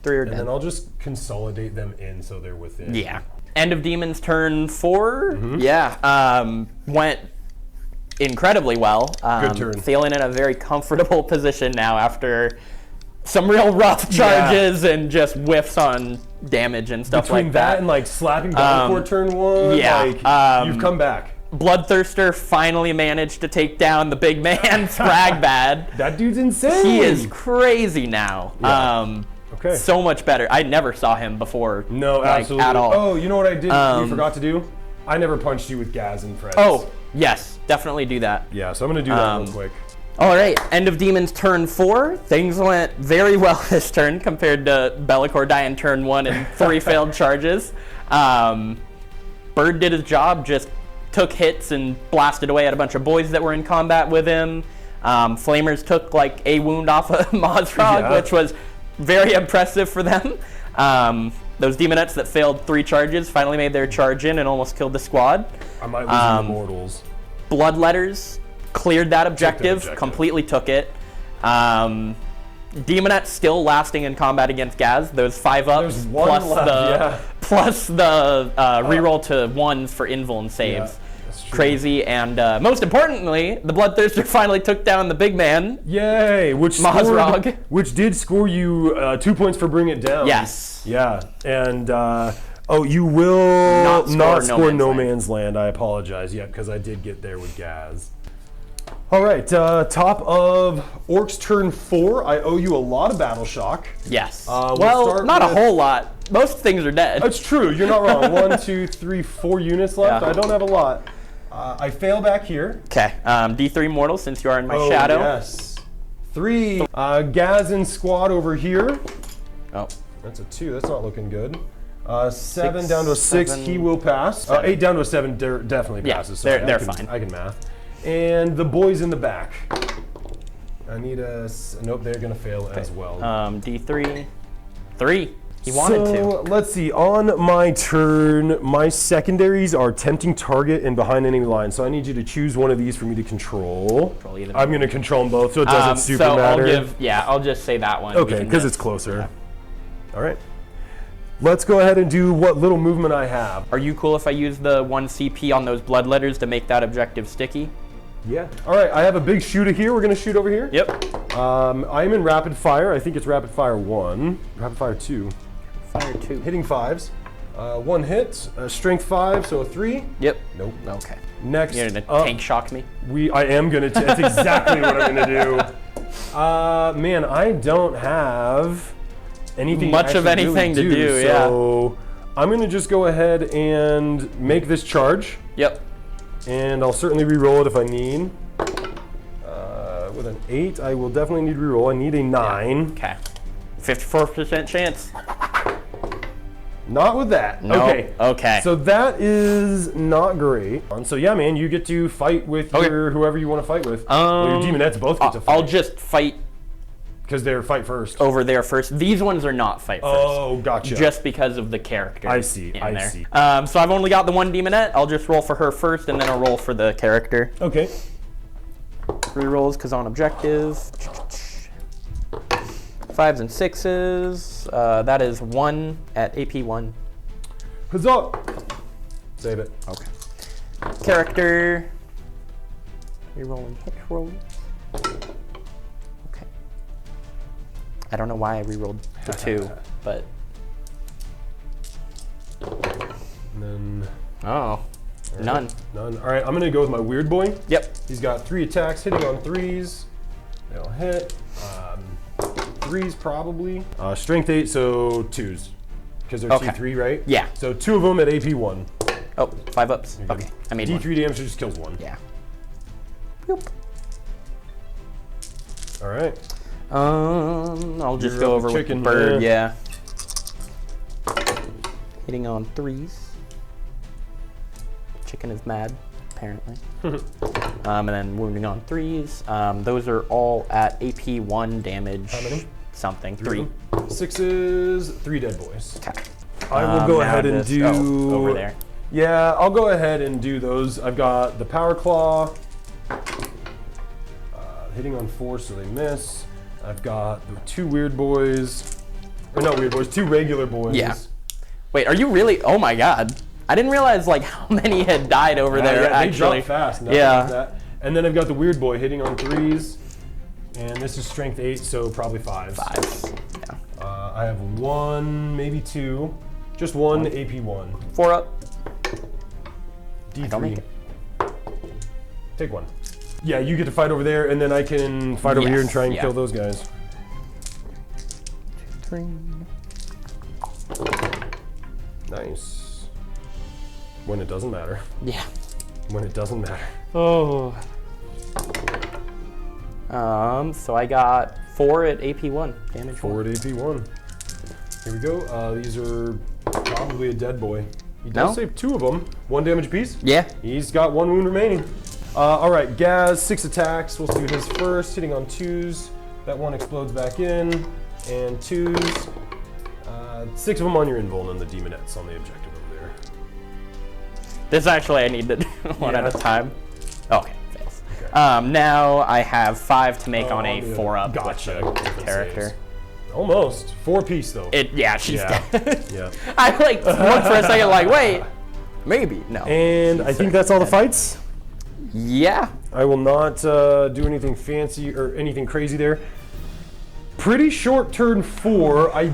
3 are And dead. then I'll just consolidate them in so they're within. Yeah. End of Demon's turn 4. Mm-hmm. Yeah. Went incredibly well. Good turn. Feeling in a very comfortable position now after some real rough charges and just whiffs on damage and stuff Between like that that. and like slapping Belakor turn 1, yeah, like, you've come back. Bloodthirster finally managed to take down the big man, Spragbad. That dude's insane. He is crazy now. Yeah. Okay. So much better. I never saw him before. No, like, absolutely. at all. Oh, you know what I did? We forgot to do? I never punched you with Ghaz and Friends. Oh, yes. Definitely do that. Yeah, so I'm going to do that real quick. All right, End of Demons turn 4. Things went very well this turn compared to Belakor dying turn 1 and 3 failed charges. Bird did his job, just took hits and blasted away at a bunch of boys that were in combat with him. Flamers took like a wound off of Mazrog, which was very impressive for them. Those demonettes that failed 3 charges finally made their charge in and almost killed the squad. I might lose the Immortals. Bloodletters cleared that objective, completely took it. Demonettes still lasting in combat against Ghaz. Those 5-ups plus the reroll to 1s for invuln saves. Yeah, that's true. Crazy, and most importantly, the Bloodthirster finally took down the big man. Yay! Which did score you 2 points for bringing it down. Yes. Yeah, and you will not score No Man's Land. I apologize. Yeah, because I did get there with Ghaz. All right, top of Orks turn 4. I owe you a lot of battle shock. Yes. Well, not a whole lot. Most things are dead. It's true. You're not wrong. 1, 2, 3, 4 units left. Yeah. I don't have a lot. I fail back here. Okay. D3 mortal, since you are in my shadow. Yes. 3. Ghaz and squad over here. Oh. That's a 2. That's not looking good. 7 down to a 6. He will pass. 8 down to a 7 definitely passes. Yeah, they're fine. I can math. And the boys in the back. I need a... Nope, they're going to fail as well. D3. 3. He wanted to. Let's see. On my turn, my secondaries are tempting target and behind enemy line. So I need you to choose one of these for me to control. I'm going to control them both, so it doesn't super matter. I'll just say that one. Okay, because it's closer. Yeah. All right. Let's go ahead and do what little movement I have. Are you cool if I use the 1 CP on those bloodletters to make that objective sticky? Yeah. All right, I have a big shooter here. We're going to shoot over here. Yep. I'm in rapid fire. I think it's rapid fire 1. Rapid fire 2. Fire 2. Hitting 5s. 1 hit. Strength 5, so a 3. Yep. Nope. Okay. Next. You're going to tank shock me? I am going to. That's exactly what I'm going to do. Man, I don't have anything much of anything really to do, so I'm going to just go ahead and make this charge. Yep. And I'll certainly re-roll it if I need. With an 8, I will definitely need re-roll. I need a 9. Okay. 54% chance. Not with that. Nope. Okay. Okay. So that is not great. So yeah, man, you get to fight with your whoever you want to fight with. Your demonettes both get to fight. I'll just fight. Because they're fight first. Over there first. These ones are not fight first. Oh, gotcha. Just because of the character. I see. I see. So I've only got the 1 demonette. I'll just roll for her first, and then I'll roll for the character. Okay. 3 rolls, because on objective. 5s and 6s. That is 1 at AP 1. Huzzah! Save it. Okay. Character. Rerolling hit rolls. Okay. I don't know why I rerolled the 2, but. And then. Oh. Right. None. None. All right, I'm going to go with my weird boy. Yep. He's got 3 attacks, hitting on 3s. They'll hit. 3s probably. Strength 8, so 2s. Because they're T3, right? Yeah. So 2 of them at AP 1. Oh, 5 ups. Okay. I made D3 1. damage just kills 1. Yeah. Boop. All right. I'll just go over with the bird. Yeah. Hitting on 3s. Chicken is mad, apparently. And then wounding on 3s. Those are all at AP 1 damage. How many? Something. 3. 6s, 3 dead boys. Okay. I will go ahead and do. Over there. Yeah, I'll go ahead and do those. I've got the Power Claw. Hitting on 4, so they miss. I've got the 2 weird boys. Or not weird boys, 2 regular boys. Yeah. Wait, are you really? Oh my god. I didn't realize like how many had died over there. Yeah, actually. They drop fast. Yeah. Like that. And then I've got the weird boy hitting on 3s. And this is strength 8, so probably 5s. 5s. Yeah. I have 1, maybe 2. Just 1 AP 1. 4 up. D3. I don't make it. Take one. Yeah, you get to fight over there, and then I can fight over here and try and kill those guys. 2, 3. Nice. When it doesn't matter. Yeah. When it doesn't matter. Oh. So I got 4 at AP1 damage. 4 at AP1. Here we go. These are probably a dead boy. He does save 2 of them. 1 damage apiece. Yeah. He's got 1 wound remaining. All right, Ghaz, 6 attacks. We'll do his first, hitting on 2s. That one explodes back in, and 2s. 6 of them on your invuln and the demonettes on the objective over there. This actually I need to do one at a time. Okay, fails. Okay. Now I have 5 to make on a 4-up with character. Saves. Almost 4 piece though. She's dead. Yeah. I like looked for a second, like, wait, maybe no. And I think that's all the fights. Yeah. I will not do anything fancy or anything crazy there. Pretty short turn 4. I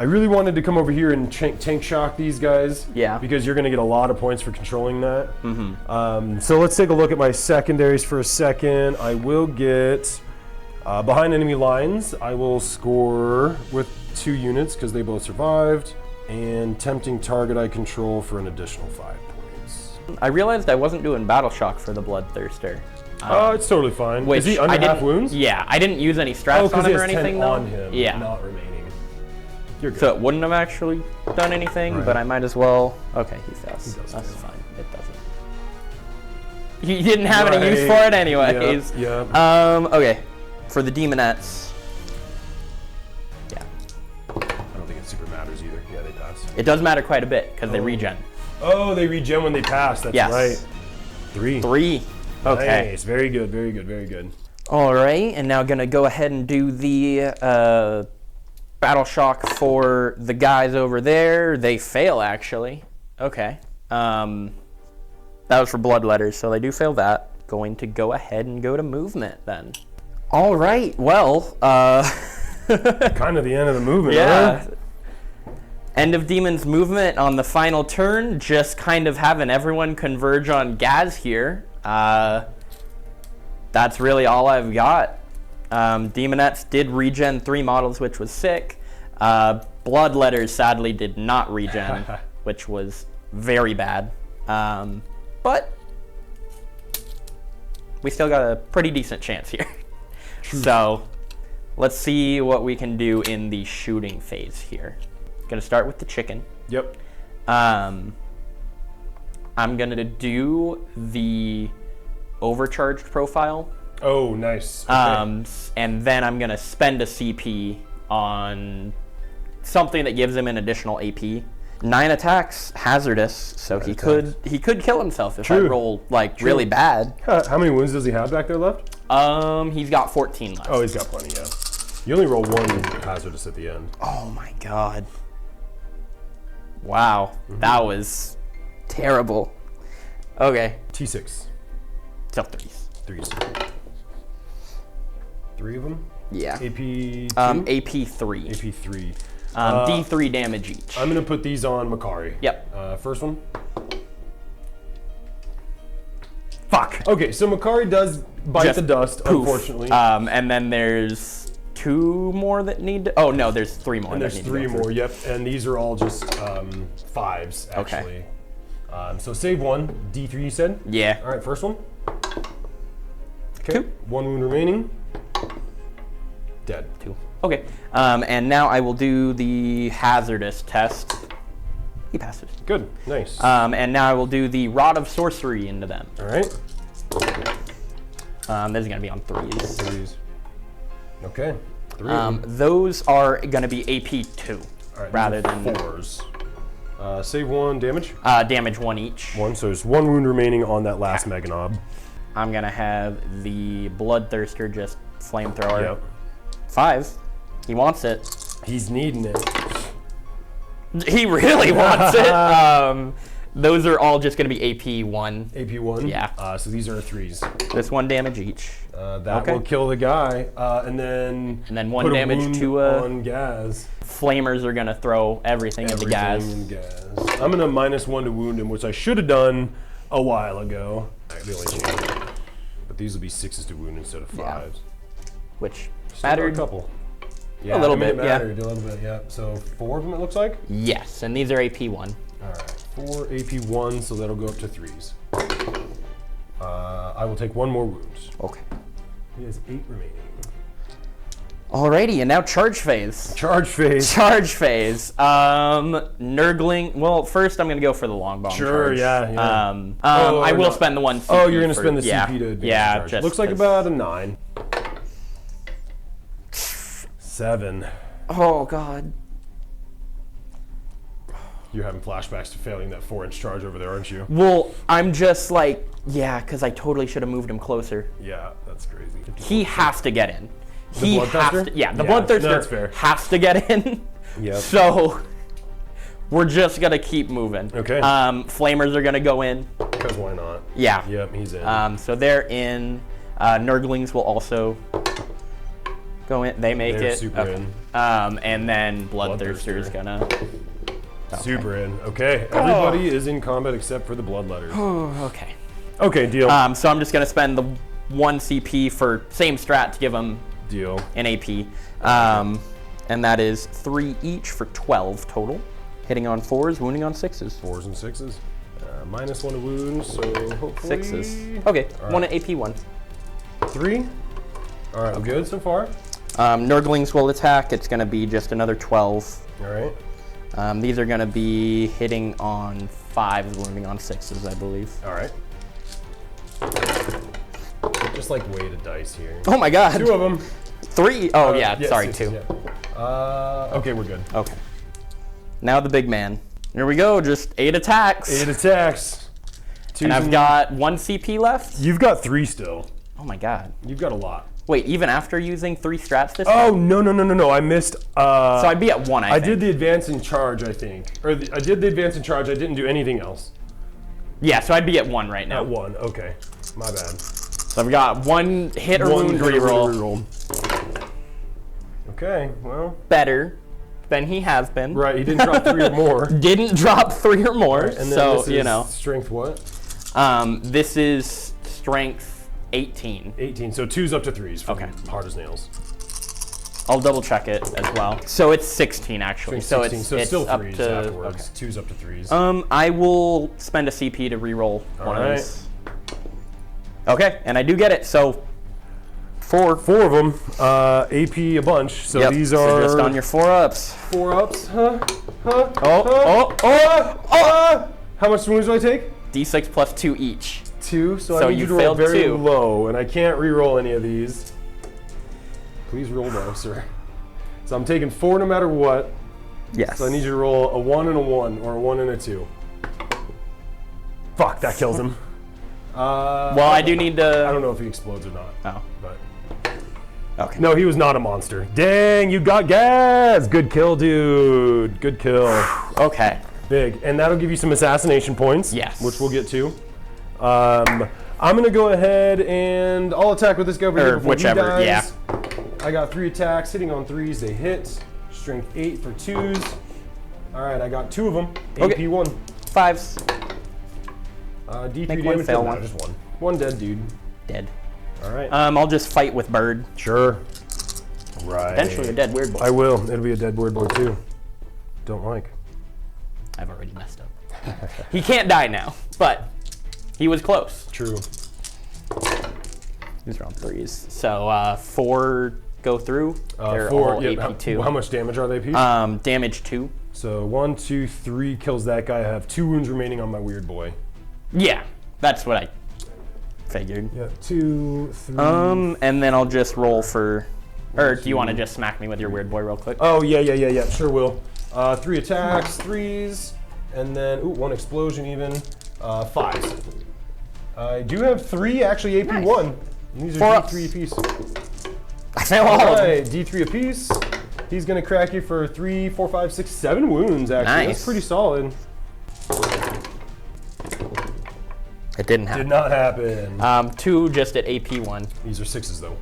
really wanted to come over here and tank shock these guys. Yeah. Because you're going to get a lot of points for controlling that. So let's take a look at my secondaries for a second. I will get behind enemy lines. I will score with 2 units because they both survived. And tempting target I control for an additional 5 points. I realized I wasn't doing battle shock for the Bloodthirster. It's totally fine. Is he under half wounds? Yeah, I didn't use any straps on him or anything though. On him, not remaining. You're good. So it wouldn't have actually done anything, but I might as well. Okay, he fails. That's fine. It doesn't. He didn't have any use for it anyways. Yeah. Okay, for the demonettes. Yeah. I don't think it super matters either. Yeah, they pass. It does matter quite a bit because they regen. Oh, they regen when they pass. That's right. 3. 3. Okay. Nice. Very good. Very good. Very good. All right, and now gonna go ahead and do the battle shock for the guys over there. They fail actually. Okay. That was for bloodletters, so they do fail that. Going to go ahead and go to movement then. All right. Well. Kind of the end of the movement. Yeah. Huh? End of Demon's movement on the final turn, just kind of having everyone converge on Ghaz here. That's really all I've got. Demonettes did regen 3 models, which was sick. Bloodletters sadly did not regen, which was very bad. But we still got a pretty decent chance here. So let's see what we can do in the shooting phase here. Gonna start with the chicken. Yep. I'm gonna do the overcharged profile. Oh, nice. Okay. And then I'm gonna spend a CP on something that gives him an additional AP. 9 attacks, hazardous, so he could kill himself if I roll like really bad. How many wounds does he have back there left? He's got 14 left. Oh, he's got plenty. Yeah. You only roll 1 hazardous at the end. Oh my god. Wow, that was terrible. Okay. T6. Still 3s. 3s. 3 of them? Yeah. AP 2? AP3. AP3. D3 damage each. I'm going to put these on Makari. Yep. First one. Fuck. Okay, so Makari does bite the dust, unfortunately. And then there's 2 more that need to... Oh, no, there's 3 more. And there's 3 more, yep. And these are all just 5s, actually. Okay. So save 1. D3, you said? Yeah. All right, first one. Okay. 2. 1 wound remaining. Dead. 2. Okay. And now I will do the hazardous test. He passes. Good. Nice. And now I will do the Rod of Sorcery into them. All right. This is going to be on 3s. 3s. Okay. 3. Those are going to be AP2 rather than 4s. Save 1 damage. Damage 1 each. 1, so there's 1 wound remaining on that last Mega Knob. I'm going to have the Bloodthirster just flamethrower. Yep. 5. He wants it. He's needing it. He really wants it. Those are all just going to be AP1. AP1? Yeah. So these are 3s. That's 1 damage each. That will kill the guy. And then 1 damage to on Ghaz. Flamers are going to throw everything into Ghaz. I'm going to -1 to wound him, which I should have done a while ago. the only change. But these will be 6s to wound instead of 5s. Yeah. Which Still mattered a couple. Yeah, a little I mean, bit, it yeah. mattered a little bit, yeah. So 4 of them it looks like? Yes, and these are AP1. All right, 4 AP1, so that'll go up to 3s. I will take 1 more wound. Okay. He has 8 remaining. Alrighty, and now charge phase. Charge phase. Charge phase. Nurgling. Well, first I'm gonna go for the long bomb. Sure, charge. yeah. I will spend the 1 CP. Oh, you're gonna for- spend the yeah. CP to advance Yeah, charge. just Looks like 'cause- about a 9. 7. Oh God. You're having flashbacks to failing that 4-inch charge over there, aren't you? Well, I'm just like, yeah, because I totally should have moved him closer. Yeah, that's crazy. He has to get in. The He has Bloodthirster? to. Yeah, the Yeah, Bloodthirster that's fair. has to get in. Yep. So we're just gonna keep moving. Okay. Flamers are gonna go in. Because why not? Yeah. Yep, he's in. So they're in. Nurglings will also go in. They make They're it. super in. And then Bloodthirster's Bloodthirster. gonna. Super in. Okay, everybody is in combat except for the Bloodletters. Okay. Okay, deal. So I'm just gonna spend the 1 CP for same strat to give them Deal. an AP. And that is 3 each for 12 total. Hitting on 4s, wounding on 6s. 4s and 6s. Minus 1 to wound, so hopefully... 6s. Okay, All 1 right. at AP1. 3. All right, we're good so far. Nurglings will attack. It's gonna be just another 12. All right. These are gonna be hitting on 5s, wounding on 6s, I believe. All right. Just like weight of dice here. Oh my God. 2 of them. 3. Oh yeah, sorry, 6s, 2. Yeah. Okay, we're good. Okay. Now the big man. Here we go, just 8 attacks. 8 attacks. And I've got 1 CP left. You've got 3 still. Oh my God. You've got a lot. Wait, even after using 3 strats this time? Oh, no. I missed... So I'd be at 1, I think. did the advance in charge, I think. I did the advance in charge. I didn't do anything else. Yeah, so I'd be at 1 right now. At 1, okay. My bad. So I've got 1 hit or wound reroll. Okay, well... Better than he has been. Right, he didn't drop 3 or more. Didn't drop 3 or more, And then so, this is you know. strength what? This is strength 18. 18, so 2's up to 3's from Okay. hard as nails. I'll double check it as well. So it's 16 actually. Strength So 16, it's, so it's still up 3's to afterwards. okay. 2's up to 3's. I will spend a CP to reroll one right. of these. Okay, and I do get it. So 4. 4 of them, AP a bunch. So Yep, these so are just on your 4-ups. 4 ups. Huh? How much wounds do I take? D6 plus 2 each. 2. So So I need you you to roll failed very 2. low, and I can't re-roll any of these. Please roll low, sir. So I'm taking 4 no matter what. Yes. So I need you to roll a 1 and a 1, or a 1 and a 2. Fuck, that kills him. Well, I do need to. I don't know if he explodes or not. Oh. But Okay. no, he was not a monster. Dang, you got Ghaz! Good kill, dude. Good kill. Okay. Big. And that'll give you some assassination points. Yes. Which we'll get to. I'm gonna go ahead and I'll attack with this guy over here Or before whichever, he yeah. dies. I got 3 attacks, hitting on 3s, they hit. Strength 8 for 2s. All right, I got 2 of them. Okay. AP1. 5s. D3 Make one damage. fail No, one. just 1. 1 dead dude. Dead. All right. I'll just fight with Bird. Sure. Right. Potentially a dead weird boy. I will. It'll be a dead word boy too. Don't like. I've already messed up. He can't die now, but he was close. True. These are on 3s. So 4 go through. They're 4. all Yeah, AP2. how much damage are they, Pete? Damage 2. So 1, 2, 3 kills that guy. I have 2 wounds remaining on my weird boy. Yeah, that's what I figured. Yeah, 2, 3. And then I'll just roll for. Or do you want to just smack me with your weird boy real quick? Oh yeah. Sure will. 3 attacks, 3s, and then 1 explosion even. 5s. I do have 3 actually AP1. These Four are ups. D3 apiece. I fail all of them. Alright, D3 apiece. He's gonna crack you for 3, 4, 5, 6, 7 wounds actually. Nice. That's pretty solid. It didn't happen. Did not happen. 2 just at AP1. These are 6s though.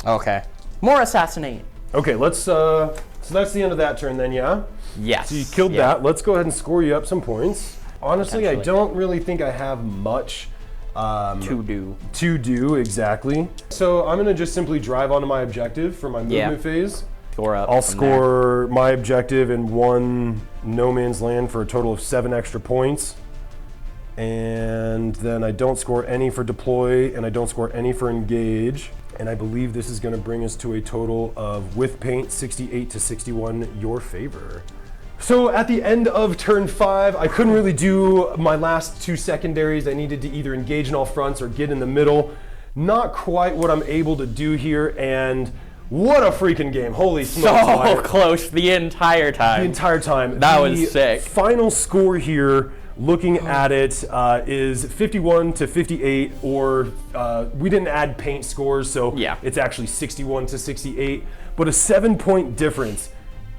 Okay. More assassinate. Okay, let's so that's the end of that turn then, yeah? Yes. So you killed Yeah. that. Let's go ahead and score you up some points. Honestly, I Potentially. don't really think I have much To do, exactly. So I'm gonna just simply drive onto my objective for my movement phase. Score up. I'll score my objective in 1 no man's land for a total of 7 extra points. And then I don't score any for deploy, and I don't score any for engage. And I believe this is gonna bring us to a total of, with paint, 68 to 61, your favor. So at the end of turn 5, I couldn't really do my last 2 secondaries. I needed to either engage in all fronts or get in the middle. Not quite what I'm able to do here, and what a freaking game. Holy smokes. So close the entire time. The entire time. That was sick. Final score here, looking at it, is 51 to 58, or we didn't add paint scores, so it's actually 61 to 68, but a 7-point difference.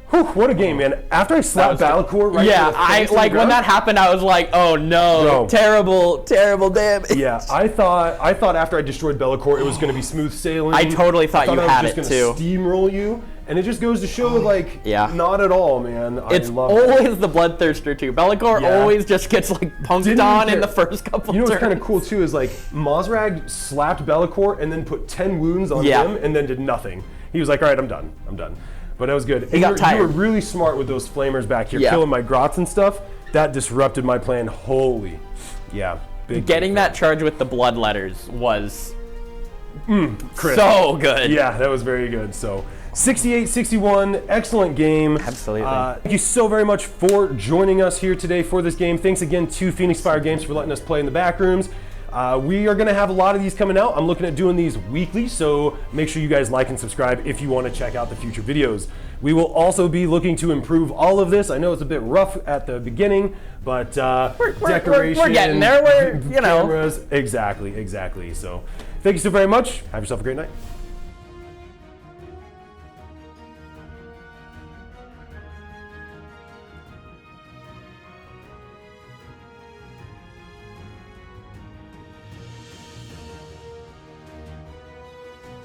Whew, what a game, man. After I slapped Belakor right yeah, to the face on the when ground, that happened, I was like, oh no, terrible damage. Yeah, I thought after I destroyed Belakor, it was going to be smooth sailing. I totally thought you had it too. I was just going to steamroll you, and it just goes to show, like, not at all, man. It's always the Bloodthirster too. Belakor always just gets like punked on in the first couple turns. You know what's kind of cool too is like Mozrag slapped Belakor and then put 10 wounds on him and then did nothing. He was like, all right, I'm done. But that was good. He got tired. You were really smart with those flamers back here, killing my grots and stuff. That disrupted my plan. Holy, big. Getting that charge with the bloodletters was crisp. So good. Yeah, that was very good. So 68-61, excellent game. Absolutely. Thank you so very much for joining us here today for this game. Thanks again to Phoenix Fire Games for letting us play in the back rooms. We are going to have a lot of these coming out. I'm looking at doing these weekly, so make sure you guys like and subscribe if you want to check out the future videos. We will also be looking to improve all of this. I know it's a bit rough at the beginning, but decoration, we're getting there. Cameras, exactly. So thank you so very much. Have yourself a great night.